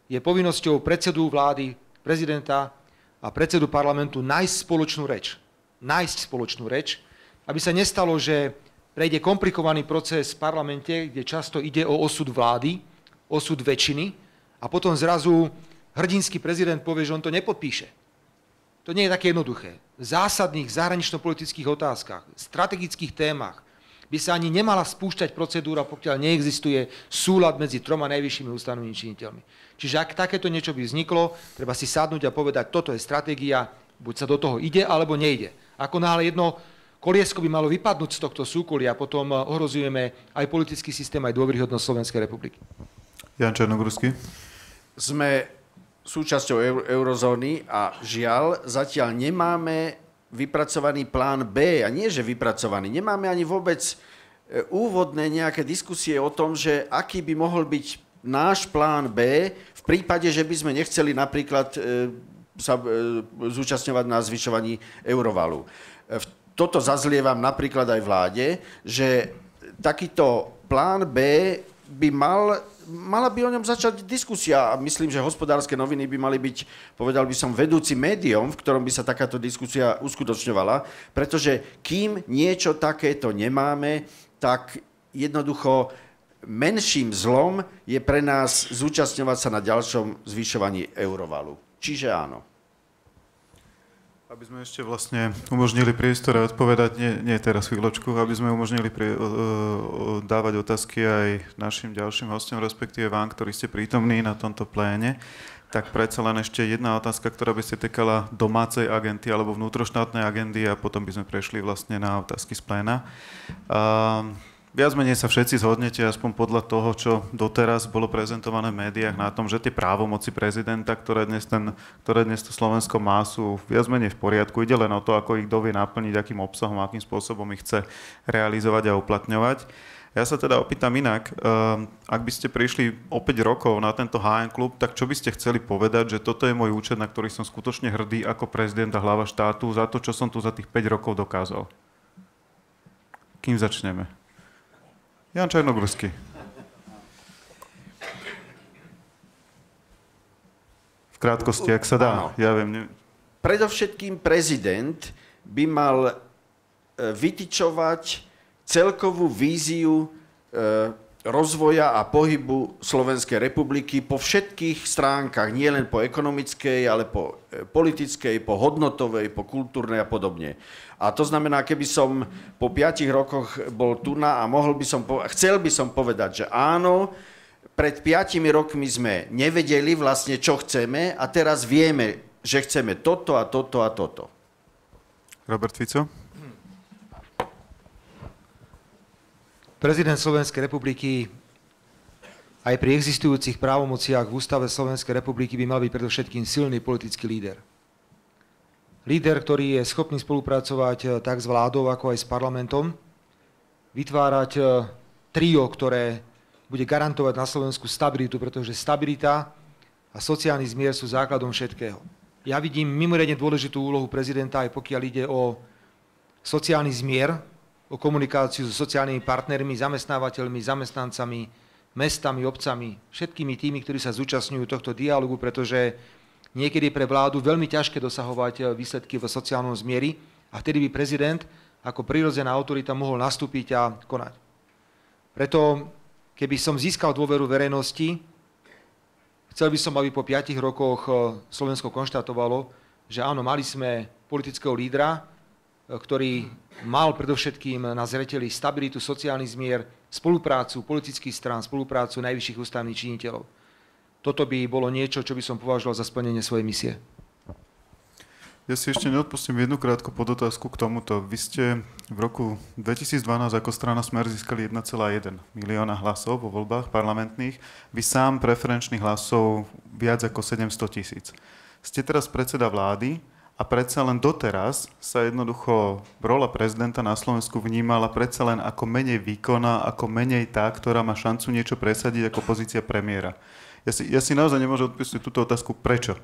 je povinnosťou predsedu vlády, prezidenta a predsedu parlamentu nájsť spoločnú reč, aby sa nestalo, že prejde komplikovaný proces v parlamente, kde často ide o osud vlády, osud väčšiny a potom zrazu hrdinský prezident povie, že on to nepodpíše. To nie je také jednoduché. V zásadných zahranično-politických otázkach, strategických témach by sa ani nemala spúšťať procedúra, pokiaľ neexistuje súlad medzi troma najvyššími ústavnými činiteľmi. Čiže ak takéto niečo by vzniklo, treba si sadnúť a povedať, toto je stratégia, buď sa do toho ide, alebo nejde. Ako náhle jedno koliesko by malo vypadnúť z tohto súkolia, potom ohrozujeme aj politický systém, aj dôveryhodnosť Slovenskej republiky. Jan Černogurský. Sme súčasťou eurozóny a žiaľ, zatiaľ nemáme vypracovaný plán B. A nie, že vypracovaný. Nemáme ani vôbec úvodné nejaké diskusie o tom, že aký by mohol byť náš plán B v prípade, že by sme nechceli napríklad sa zúčastňovať na zvyšovaní eurovalu. Toto zazlievam napríklad aj vláde, že takýto plán B by mala by o ňom začať diskusia a myslím, že Hospodárske noviny by mali byť, povedal by som, vedúci médium, v ktorom by sa takáto diskusia uskutočňovala, pretože kým niečo takéto nemáme, tak jednoducho menším zlom je pre nás zúčastňovať sa na ďalšom zvyšovaní eurovalu. Čiže áno. Aby sme ešte vlastne umožnili priestor a odpovedať, nie teraz chvíľočku, aby sme umožnili dávať otázky aj našim ďalším hostom, respektíve vám, ktorí ste prítomní na tomto pléne, tak predsa len ešte jedna otázka, ktorá by sa týkala domácej agendy alebo vnútroštátnej agendy a potom by sme prešli vlastne na otázky z pléna. Viac menej sa všetci zhodnete, aspoň podľa toho, čo doteraz bolo prezentované v médiách, na tom, že tie právomoci prezidenta, ktoré dnes to Slovensko má, sú viac menej v poriadku. Ide len o to, ako ich dovie naplniť, akým obsahom, akým spôsobom ich chce realizovať a uplatňovať. Ja sa teda opýtam inak, ak by ste prišli o 5 rokov na tento HN klub, tak čo by ste chceli povedať, že toto je môj účet, na ktorý som skutočne hrdý ako prezident a hlava štátu za to, čo som tu za tých 5 rokov dokázal? Kým začneme? Jan Černogurský. V krátkosti, ak sa dá. Ja viem. Predovšetkým prezident by mal vytyčovať celkovú víziu rozvoja a pohybu Slovenskej republiky po všetkých stránkach, nie len po ekonomickej, ale po politickej, po hodnotovej, po kultúrnej a podobne. A to znamená, keby som po 5 rokoch bol tu a chcel by som povedať, že áno, pred 5 rokmi sme nevedeli vlastne, čo chceme a teraz vieme, že chceme toto a toto a toto. Robert Fico? Prezident Slovenskej republiky aj pri existujúcich právomociach v Ústave Slovenskej republiky by mal byť predovšetkým silný politický líder. Líder, ktorý je schopný spolupracovať tak s vládou, ako aj s parlamentom, vytvárať trio, ktoré bude garantovať na Slovensku stabilitu, pretože stabilita a sociálny zmier sú základom všetkého. Ja vidím mimoriadne dôležitú úlohu prezidenta, aj pokiaľ ide o sociálny zmier, o komunikáciu so sociálnymi partnermi, zamestnávateľmi, zamestnancami, mestami, obcami, všetkými tými, ktorí sa zúčastňujú tohto dialógu, pretože niekedy je pre vládu veľmi ťažké dosahovať výsledky v sociálnom zmieri a vtedy by prezident ako prirodzená autorita mohol nastúpiť a konať. Preto, keby som získal dôveru verejnosti, chcel by som, aby po 5 rokoch Slovensko konštatovalo, že áno, mali sme politického lídra, ktorý mal predovšetkým na zreteli stabilitu, sociálny zmier, spoluprácu politických strán, spoluprácu najvyšších ústavných činiteľov. Toto by bolo niečo, čo by som považoval za splnenie svojej misie. Ja si ešte neodpustím jednu krátku podotázku k tomuto. Vy ste v roku 2012 ako strana Smer získali 1,1 milióna hlasov vo voľbách parlamentných. Vy sám preferenčných hlasov viac ako 700 000. Ste teraz predseda vlády a predsa len doteraz sa jednoducho rola prezidenta na Slovensku vnímala predsa len ako menej výkonná, ako menej tá, ktorá má šancu niečo presadiť ako pozícia premiéra. Ja si naozaj nemôžem odpísať túto otázku, prečo?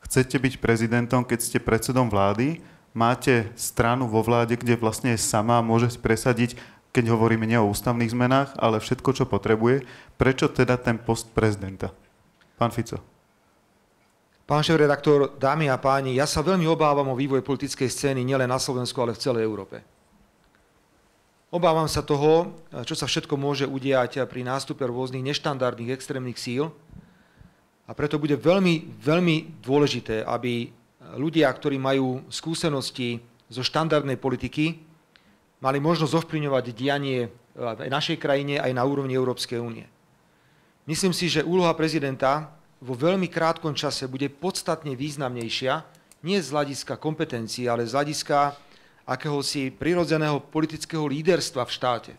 Chcete byť prezidentom, keď ste predsedom vlády, máte stranu vo vláde, kde vlastne je sama, môže presadiť, keď hovoríme nie o ústavných zmenách, ale všetko, čo potrebuje. Prečo teda ten post prezidenta? Pán Fico. Pán šéfredaktor, dámy a páni, ja sa veľmi obávam o vývoj politickej scény nielen na Slovensku, ale v celej Európe. Obávam sa toho, čo sa všetko môže udiať pri nástupe rôznych neštandardných extrémnych síl a preto bude veľmi, veľmi dôležité, aby ľudia, ktorí majú skúsenosti zo štandardnej politiky, mali možnosť ovplyvňovať dianie v našej krajine aj na úrovni Európskej únie. Myslím si, že úloha prezidenta vo veľmi krátkom čase bude podstatne významnejšia, nie z hľadiska kompetencií, ale z hľadiska akéhosi prirodzeného politického líderstva v štáte.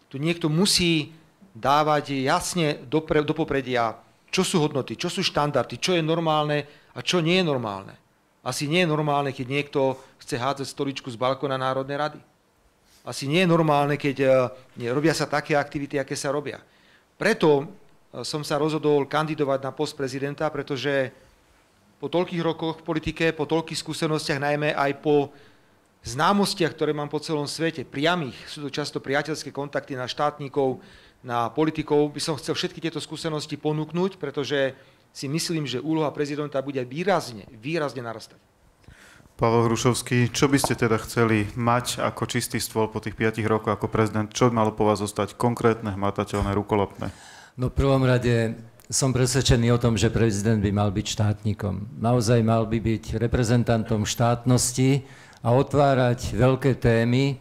Tu niekto musí dávať jasne do popredia, čo sú hodnoty, čo sú štandardy, čo je normálne a čo nie je normálne. Asi nie je normálne, keď niekto chce hádzať stoličku z balkóna Národnej rady. Asi nie je normálne, keď robia sa také aktivity, aké sa robia. Preto som sa rozhodol kandidovať na post prezidenta, pretože po toľkých rokoch v politike, po toľkých skúsenostiach, najmä aj po známostiach, ktoré mám po celom svete, priamých, sú to často priateľské kontakty na štátnikov, na politikov, by som chcel všetky tieto skúsenosti ponúknuť, pretože si myslím, že úloha prezidenta bude výrazne narastať. Pavel Hrušovský, čo by ste teda chceli mať ako čistý stôl po tých 5 rokoch ako prezident? Čo malo po vás zostať konkrétne, hmatateľné, rukolapné? No v prvom rade som presvedčený o tom, že prezident by mal byť štátnikom. Naozaj mal by byť reprezentantom štátnosti a otvárať veľké témy,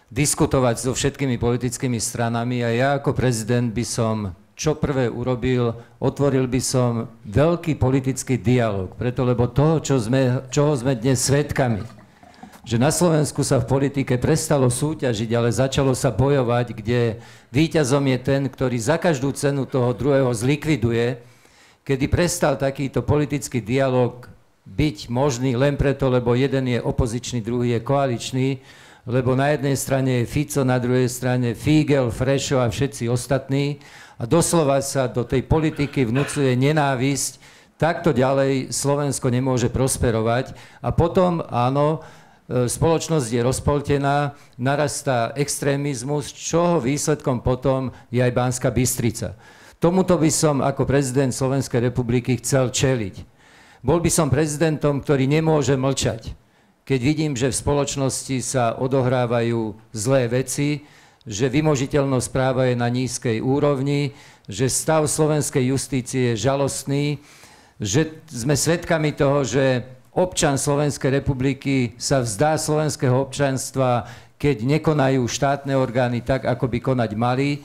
diskutovať so všetkými politickými stranami a ja ako prezident by som čo prvé urobil, otvoril by som veľký politický dialog, preto lebo toho, čoho sme dnes svedkami, že na Slovensku sa v politike prestalo súťažiť, ale začalo sa bojovať, kde víťazom je ten, ktorý za každú cenu toho druhého zlikviduje, kedy prestal takýto politický dialog byť možný len preto, lebo jeden je opozičný, druhý je koaličný, lebo na jednej strane je Fico, na druhej strane Fígel, Frešo a všetci ostatní a doslova sa do tej politiky vnúcuje nenávisť, takto ďalej Slovensko nemôže prosperovať a potom, áno, spoločnosť je rozpoltená, narastá extrémizmus, čoho výsledkom potom je aj Banská Bystrica. Tomuto by som ako prezident Slovenskej republiky chcel čeliť. Bol by som prezidentom, ktorý nemôže mlčať. Keď vidím, že v spoločnosti sa odohrávajú zlé veci, že vymožiteľnosť práva je na nízkej úrovni, že stav slovenskej justície je žalostný, že sme svedkami toho, že občan Slovenskej republiky sa vzdá slovenského občanstva, keď nekonajú štátne orgány tak, ako by konať mali.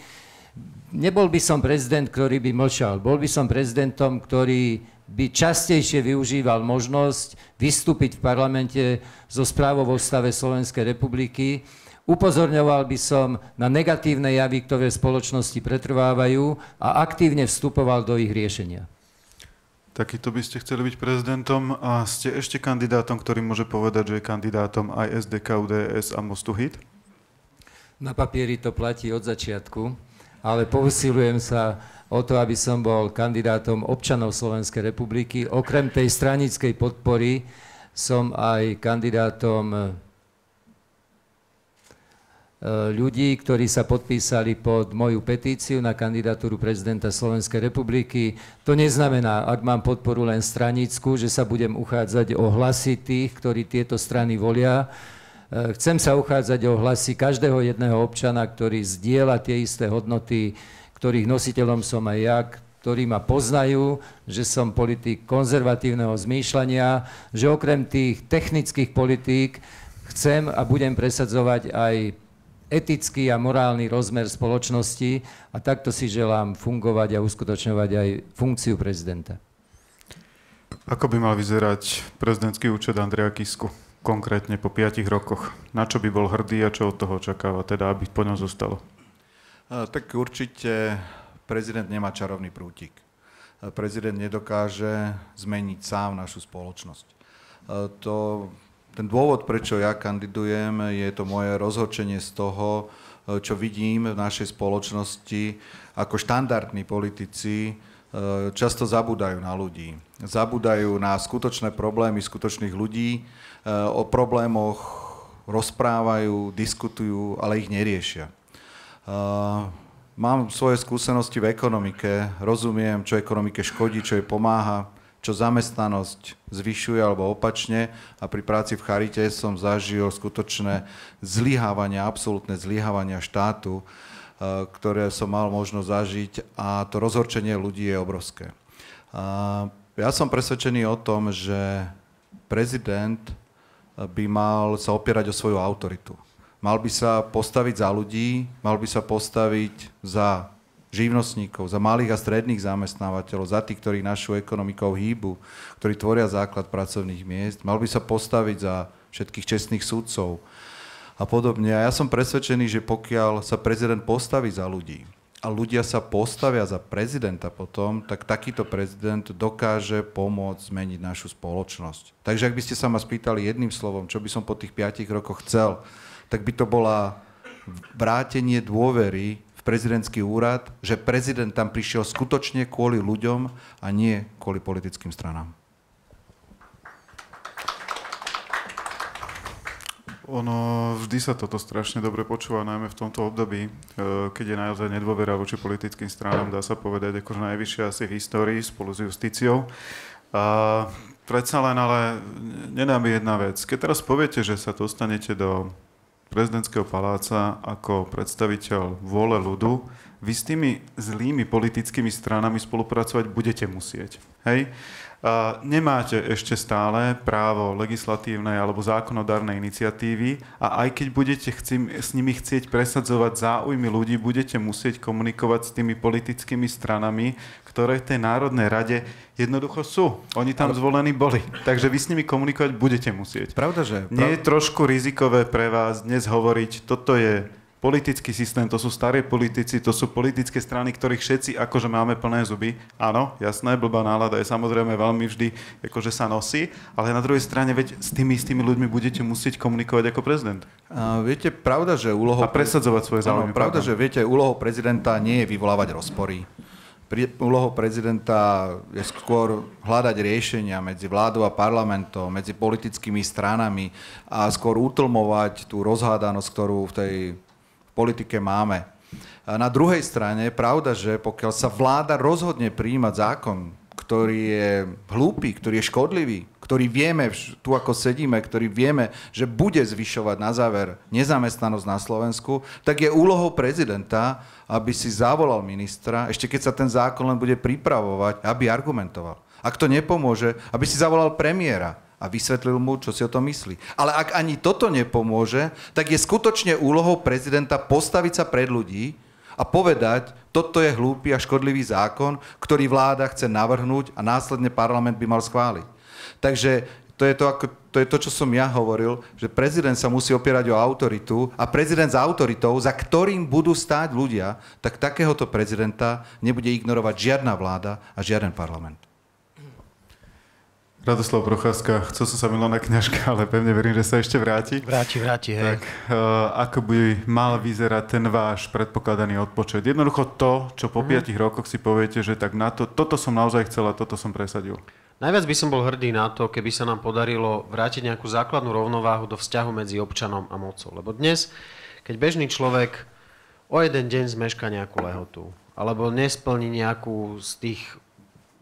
Nebol by som prezident, ktorý by mlčal. Bol by som prezidentom, ktorý by častejšie využíval možnosť vystúpiť v parlamente so správou o stave Slovenskej republiky. Upozorňoval by som na negatívne javy, ktoré v spoločnosti pretrvávajú a aktívne vstupoval do ich riešenia. Takýto by ste chceli byť prezidentom a ste ešte kandidátom, ktorý môže povedať, že je kandidátom aj SDK, UDS a Mostu Hit? Na papieri to platí od začiatku, ale pousilujem sa o to, aby som bol kandidátom občanov Slovenskej republiky. Okrem tej stranickej podpory som aj kandidátom ľudí, ktorí sa podpísali pod moju petíciu na kandidatúru prezidenta Slovenskej republiky. To neznamená, ak mám podporu len stranickú, že sa budem uchádzať o hlasy tých, ktorí tieto strany volia. Chcem sa uchádzať o hlasy každého jedného občana, ktorý zdieľa tie isté hodnoty, ktorých nositeľom som aj ja, ktorí ma poznajú, že som politik konzervatívneho zmýšľania, že okrem tých technických politík chcem a budem presadzovať aj etický a morálny rozmer spoločnosti a takto si želám fungovať a uskutočňovať aj funkciu prezidenta. Ako by mal vyzerať prezidentský účet Andreja Kisku konkrétne po 5 rokoch? Na čo by bol hrdý a čo od toho očakáva, teda aby po ňom zostalo? Tak určite prezident nemá čarovný prútik. Prezident nedokáže zmeniť sám našu spoločnosť. Ten dôvod, prečo ja kandidujem, je to moje rozhorčenie z toho, čo vidím v našej spoločnosti, ako štandardní politici často zabúdajú na ľudí. Zabúdajú na skutočné problémy skutočných ľudí, o problémoch rozprávajú, diskutujú, ale ich neriešia. Mám svoje skúsenosti v ekonomike, rozumiem, čo ekonomike škodí, čo jej pomáha, čo zamestnanosť zvyšuje alebo opačne a pri práci v charite som zažil skutočné zlyhávania, absolútne zlyhávania štátu, ktoré som mal možnosť zažiť a to rozhorčenie ľudí je obrovské. Ja som presvedčený o tom, že prezident by mal sa opierať o svoju autoritu. Mal by sa postaviť za ľudí, mal by sa postaviť za živnostníkov, za malých a stredných zamestnávateľov, za tých, ktorí našu ekonomikou hýbu, ktorí tvoria základ pracovných miest. Mal by sa postaviť za všetkých čestných sudcov a podobne. A ja som presvedčený, že pokiaľ sa prezident postaví za ľudí a ľudia sa postavia za prezidenta potom, tak takýto prezident dokáže pomôcť zmeniť našu spoločnosť. Takže ak by ste sa ma spýtali jedným slovom, čo by som po tých 5 rokoch chcel, tak by to bola vrátenie dôvery prezidentský úrad, že prezident tam prišiel skutočne kvôli ľuďom a nie kvôli politickým stranám. Ono vždy sa toto strašne dobre počúva, najmä v tomto období, keď je naozaj nedôvera voči politickým stranám, dá sa povedať, akože najvyššia asi v histórii spolu s justíciou. Predsa len ale nedá mi jedna vec. Keď teraz poviete, že sa dostanete do prezidentského paláca ako predstaviteľ vôle ľudu, vy s tými zlými politickými stranami spolupracovať budete musieť. Hej? Nemáte ešte stále právo legislatívnej alebo zákonodárnej iniciatívy a aj keď budete s nimi chcieť presadzovať záujmy ľudí, budete musieť komunikovať s tými politickými stranami, ktoré v tej Národnej rade jednoducho sú. Oni tam zvolení boli. Takže vy s nimi komunikovať budete musieť. Pravda, že? Nie je trošku rizikové pre vás dnes hovoriť, toto je politický systém, to sú starí politici, to sú politické strany, ktorých všetci akože máme plné zuby. Áno, jasné, blbá nálada je samozrejme veľmi vždy akože sa nosí, ale na druhej strane veď s tými istými ľuďmi budete musieť komunikovať ako prezident. Viete, pravda, že úlohou... A presadzovať svoje záujmy. Pravda, že viete, úlohou prezidenta nie je vyvolávať rozpory. Úlohou prezidenta je skôr hľadať riešenia medzi vládou a parlamentom, medzi politickými stranami a skôr utlmovať tú rozhádanosť, ktorú v tej politike máme. A na druhej strane je pravda, že pokiaľ sa vláda rozhodne prijímať zákon, ktorý je hlúpy, ktorý je škodlivý, ktorý vieme, tu ako sedíme, ktorý vieme, že bude zvyšovať na záver nezamestnanosť na Slovensku, tak je úlohou prezidenta, aby si zavolal ministra, ešte keď sa ten zákon len bude pripravovať, aby argumentoval. Ak to nepomôže, aby si zavolal premiéra a vysvetlil mu, čo si o tom myslí. Ale ak ani toto nepomôže, tak je skutočne úlohou prezidenta postaviť sa pred ľudí a povedať, toto je hlúpy a škodlivý zákon, ktorý vláda chce navrhnúť a následne parlament by mal schváliť. Takže to je to, čo som ja hovoril, že prezident sa musí opierať o autoritu a prezident s autoritou, za ktorým budú stáť ľudia, tak takéhoto prezidenta nebude ignorovať žiadna vláda a žiaden parlament. Radoslav Procházka, chcel som sa Milana Kňažka, ale pevne verím, že sa ešte vráti. Vráti, hej. Tak, ako by mal vyzerať ten váš predpokladaný odpočet? Jednoducho to, čo po 5 rokoch si poviete, že tak na to, toto som naozaj chcel a toto som presadil. Najviac by som bol hrdý na to, keby sa nám podarilo vrátiť nejakú základnú rovnováhu do vzťahu medzi občanom a mocou. Lebo dnes, keď bežný človek o jeden deň zmeška nejakú lehotu, alebo nesplní nejakú z tých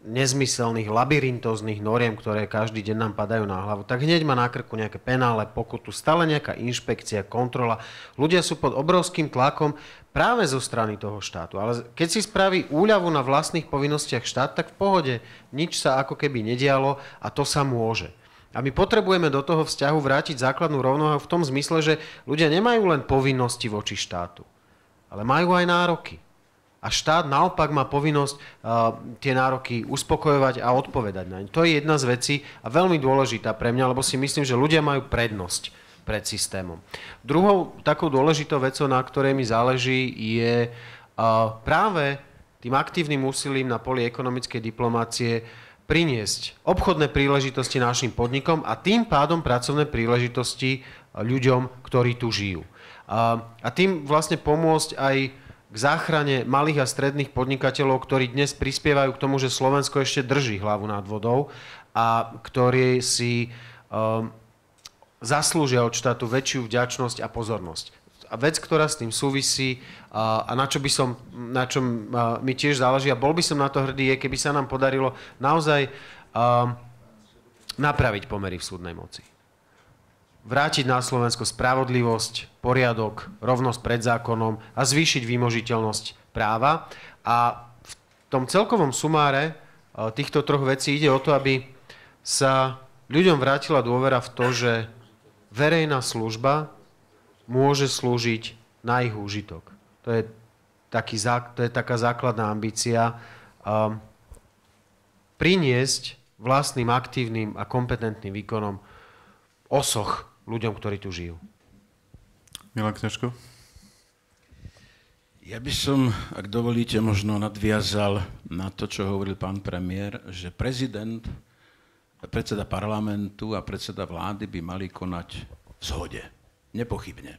nezmyselných, labyrintóznych noriem, ktoré každý deň nám padajú na hlavu, tak hneď má na krku nejaké penále, pokutu, stále nejaká inšpekcia, kontrola. Ľudia sú pod obrovským tlakom práve zo strany toho štátu. Ale keď si spraví úľavu na vlastných povinnostiach štát, tak v pohode nič sa ako keby nedialo a to sa môže. A my potrebujeme do toho vzťahu vrátiť základnú rovnováhu v tom zmysle, že ľudia nemajú len povinnosti voči štátu, ale majú aj nároky. A štát naopak má povinnosť tie nároky uspokojovať a odpovedať na ne. To je jedna z vecí a veľmi dôležitá pre mňa, lebo si myslím, že ľudia majú prednosť pred systémom. Druhou takou dôležitou vecou, na ktorej mi záleží, je práve tým aktívnym úsilím na poli ekonomickej diplomácie priniesť obchodné príležitosti našim podnikom a tým pádom pracovné príležitosti ľuďom, ktorí tu žijú. A tým vlastne pomôcť aj k záchrane malých a stredných podnikateľov, ktorí dnes prispievajú k tomu, že Slovensko ešte drží hlavu nad vodou a ktorí si zaslúžia od štátu väčšiu vďačnosť a pozornosť. A vec, ktorá s tým súvisí a na čom mi tiež záleží a bol by som na to hrdý, je, keby sa nám podarilo naozaj napraviť pomery v súdnej moci. Vrátiť na Slovensko spravodlivosť, poriadok, rovnosť pred zákonom a zvýšiť vymožiteľnosť práva. A v tom celkovom sumáre týchto troch vecí ide o to, aby sa ľuďom vrátila dôvera v to, že verejná služba môže slúžiť na ich úžitok. To je taká základná ambícia. Priniesť vlastným, aktívnym a kompetentným výkonom osoch ľuďom, ktorí tu žijú. Milan Kňažko? Ja by som, ak dovolíte, možno nadviazal na to, čo hovoril pán premiér, že prezident, predseda parlamentu a predseda vlády by mali konať v zhode. Nepochybne.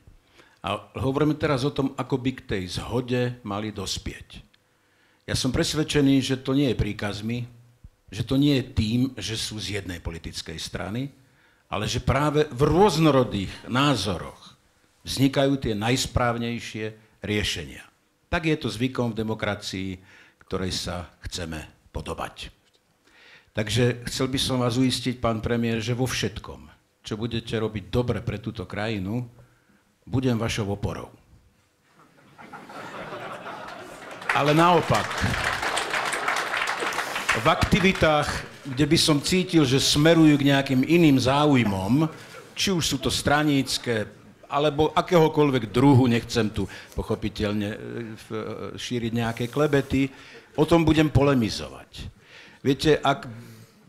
A hovoríme teraz o tom, ako by k tej zhode mali dospieť. Ja som presvedčený, že to nie je príkazmi, že to nie je tým, že sú z jednej politickej strany, ale že práve v rôznorodých názoroch vznikajú tie najsprávnejšie riešenia. Tak je to zvykom v demokracii, ktorej sa chceme podobať. Takže chcel by som vás uistiť, pán premiér, že vo všetkom, čo budete robiť dobre pre túto krajinu, budem vašou oporou. Ale naopak, v aktivitách, kde by som cítil, že smerujú k nejakým iným záujmom, či už sú to stranícke, alebo akéhokoľvek druhu, nechcem tu pochopiteľne šíriť nejaké klebety, o tom budem polemizovať. Viete, ak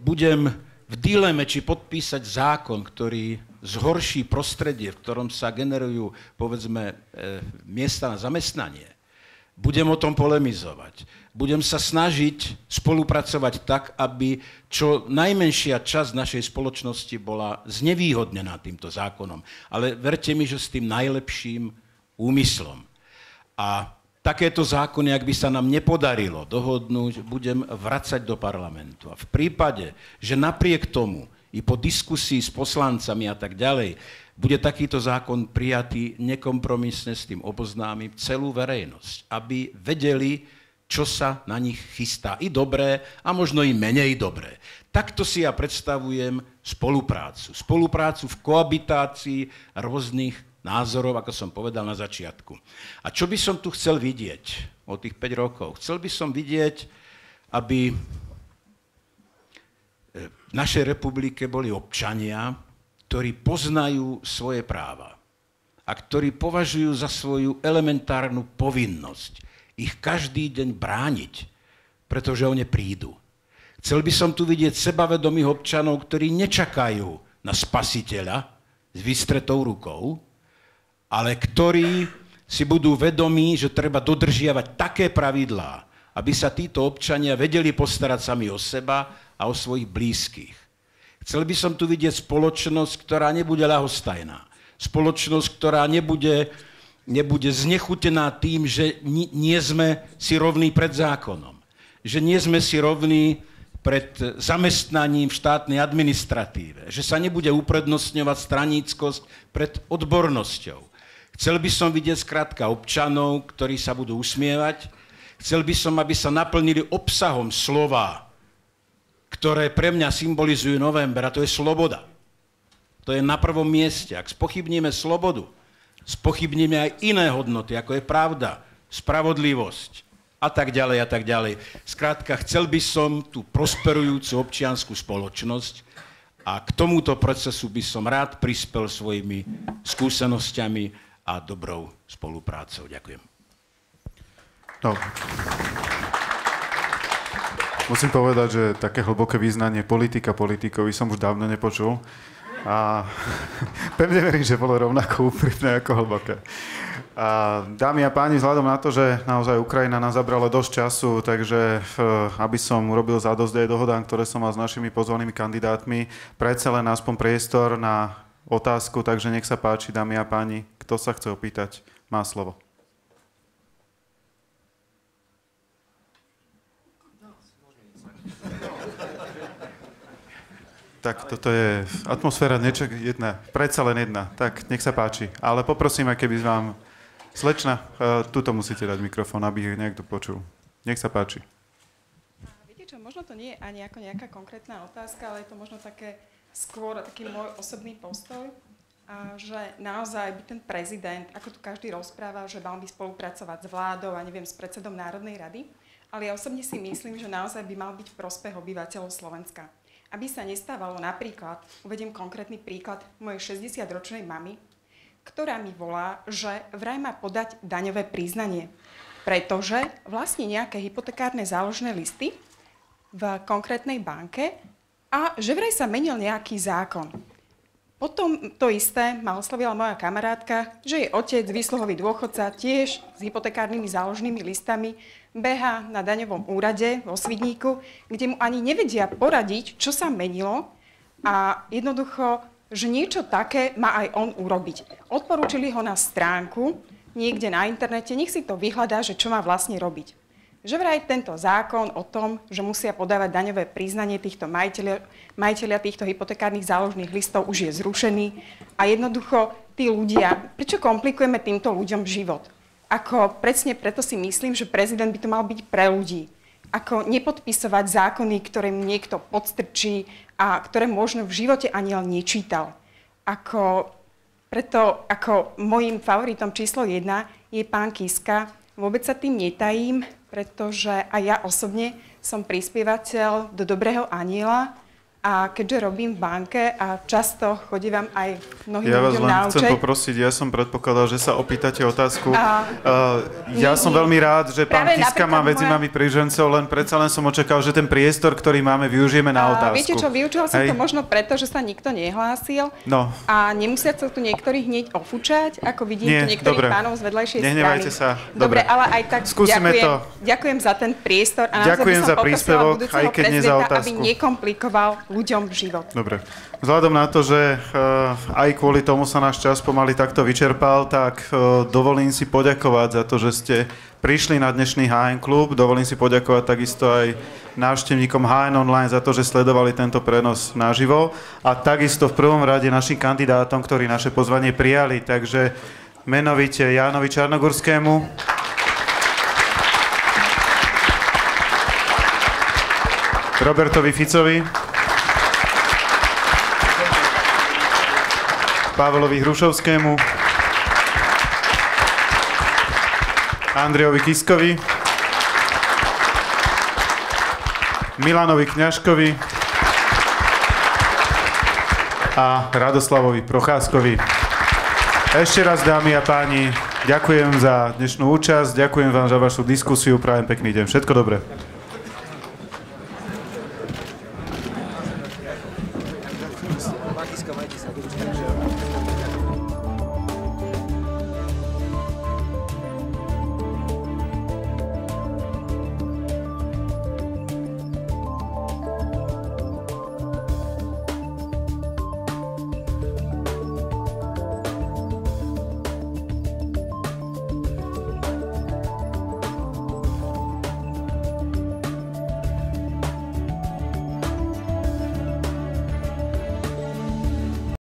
budem v dileme, či podpísať zákon, ktorý zhorší prostredie, v ktorom sa generujú, povedzme, miesta na zamestnanie, budem o tom polemizovať. Budem sa snažiť spolupracovať tak, aby čo najmenšia časť našej spoločnosti bola znevýhodnená týmto zákonom. Ale verte mi, že s tým najlepším úmyslom. A takéto zákony, ak by sa nám nepodarilo dohodnúť, budem vracať do parlamentu. A v prípade, že napriek tomu, i po diskusii s poslancami a tak ďalej, bude takýto zákon prijatý, nekompromisne s tým oboznámim celú verejnosť, aby vedeli, čo sa na nich chystá. I dobré, a možno i menej dobré. Takto si ja predstavujem spoluprácu. Spoluprácu v koabitácii rôznych názorov, ako som povedal na začiatku. A čo by som tu chcel vidieť od tých 5 rokov? Chcel by som vidieť, aby v našej republike boli občania, ktorí poznajú svoje práva a ktorí považujú za svoju elementárnu povinnosť ich každý deň brániť, pretože oni prídu. Chcel by som tu vidieť sebavedomých občanov, ktorí nečakajú na spasiteľa s vystretou rukou, ale ktorí si budú vedomí, že treba dodržiavať také pravidlá, aby sa títo občania vedeli postarať sami o seba a o svojich blízkych. Chcel by som tu vidieť spoločnosť, ktorá nebude ľahostajná. Spoločnosť, ktorá nebude znechutená tým, že nie sme si rovní pred zákonom. Že nie sme si rovní pred zamestnaním v štátnej administratíve. Že sa nebude uprednostňovať straníckosť pred odbornosťou. Chcel by som vidieť skrátka občanov, ktorí sa budú usmievať. Chcel by som, aby sa naplnili obsahom slova, ktoré pre mňa symbolizujú november, a to je sloboda. To je na prvom mieste. Ak spochybníme slobodu, spochybníme aj iné hodnoty, ako je pravda, spravodlivosť a tak ďalej a tak ďalej. Skrátka, chcel by som tú prosperujúcu občiansku spoločnosť a k tomuto procesu by som rád prispel svojimi skúsenosťami a dobrou spoluprácou. Ďakujem. No. Musím povedať, že také hlboké význanie politikovi som už dávno nepočul. A pevne verím, že bolo rovnako úprimné ako hlboké. A dámy a páni, vzhľadom na to, že naozaj Ukrajina nás zabrala dosť času, takže aby som urobil zadosť aj dohodám, ktoré som mal s našimi pozvanými kandidátmi, predsa len aspoň priestor na otázku, takže nech sa páči, dámy a páni, kto sa chce opýtať, má slovo. Tak toto je atmosféra jedna, predsa len jedna. Tak, nech sa páči. Ale poprosím, keby vám... Slečna, tuto musíte dať mikrofón, aby ich niekto počul. Nech sa páči. Viete čo, možno to nie je ani ako nejaká konkrétna otázka, ale je to možno také skôr taký môj osobný postoj, že naozaj by ten prezident, ako tu každý rozpráva, že mal by spolupracovať s vládou a neviem, s predsedom Národnej rady, ale ja osobne si myslím, že naozaj by mal byť v prospech obyvateľov Slovenska. Aby sa nestávalo napríklad, uvediem konkrétny príklad mojej 60-ročnej mamy, ktorá mi volá, že vraj má podať daňové priznanie, pretože vlastne nejaké hypotekárne záložné listy v konkrétnej banke a že vraj sa menil nejaký zákon. Potom to isté ma oslovila moja kamarátka, že jej otec, výsluhový dôchodca, tiež s hypotekárnymi záložnými listami behá na daňovom úrade vo Svidníku, kde mu ani nevedia poradiť, čo sa menilo a jednoducho, že niečo také má aj on urobiť. Odporúčili ho na stránku niekde na internete, nech si to vyhľadá, že čo má vlastne robiť. Že vraj tento zákon o tom, že musia podávať daňové priznanie týchto majiteľia týchto hypotekárnych záložných listov už je zrušený a jednoducho tí ľudia, prečo komplikujeme týmto ľuďom život? Ako presne preto si myslím, že prezident by to mal byť pre ľudí. Ako nepodpisovať zákony, ktoré mu niekto podstrčí a ktoré možno v živote ani len nečítal. Preto ako môjim favoritom číslo 1 je pán Kiska. Vôbec sa tým netajím, pretože aj ja osobne som prispievateľ do Dobrého anjela a keďže robím v banke a často chodívam aj mnohým ľuďom na účet. Ja vás len chcem poprosiť, ja som predpokladal, že sa opýtate otázku. Ja som veľmi rád, že pán Kiska má medzi nami prížencov, len predsa len som očakal, že ten priestor, ktorý máme, využijeme na otázku. Viete čo, vyučila som to možno preto, že sa nikto nehlásil a nemusia sa tu niektorí hneď ofúčať, ako vidím tu niektorých pánov z vedľajšej strany. Nehnevajte sa. Dobre, ale aj tak ďakujem za ten priestor a naozaj by som poprosila budúceho prezidenta, aby nekomplikoval ľuďom život. Dobre. Vzhľadom na to, že aj kvôli tomu sa náš čas pomaly takto vyčerpal, tak dovolím si poďakovať za to, že ste prišli na dnešný HN klub. Dovolím si poďakovať takisto aj návštevníkom HN Online za to, že sledovali tento prenos naživo. A takisto v prvom rade našim kandidátom, ktorí naše pozvanie prijali. Takže menovite Jánovi Čarnogurskému, Robertovi Ficovi, Pavlovi Hrušovskému, Andrejovi Kiskovi, Milanovi Kňažkovi a Radoslavovi Procházkovi. Ešte raz, dámy a páni, ďakujem za dnešnú účasť, ďakujem vám za vašu diskusiu, prajem pekný deň. Všetko dobré. Majte sa,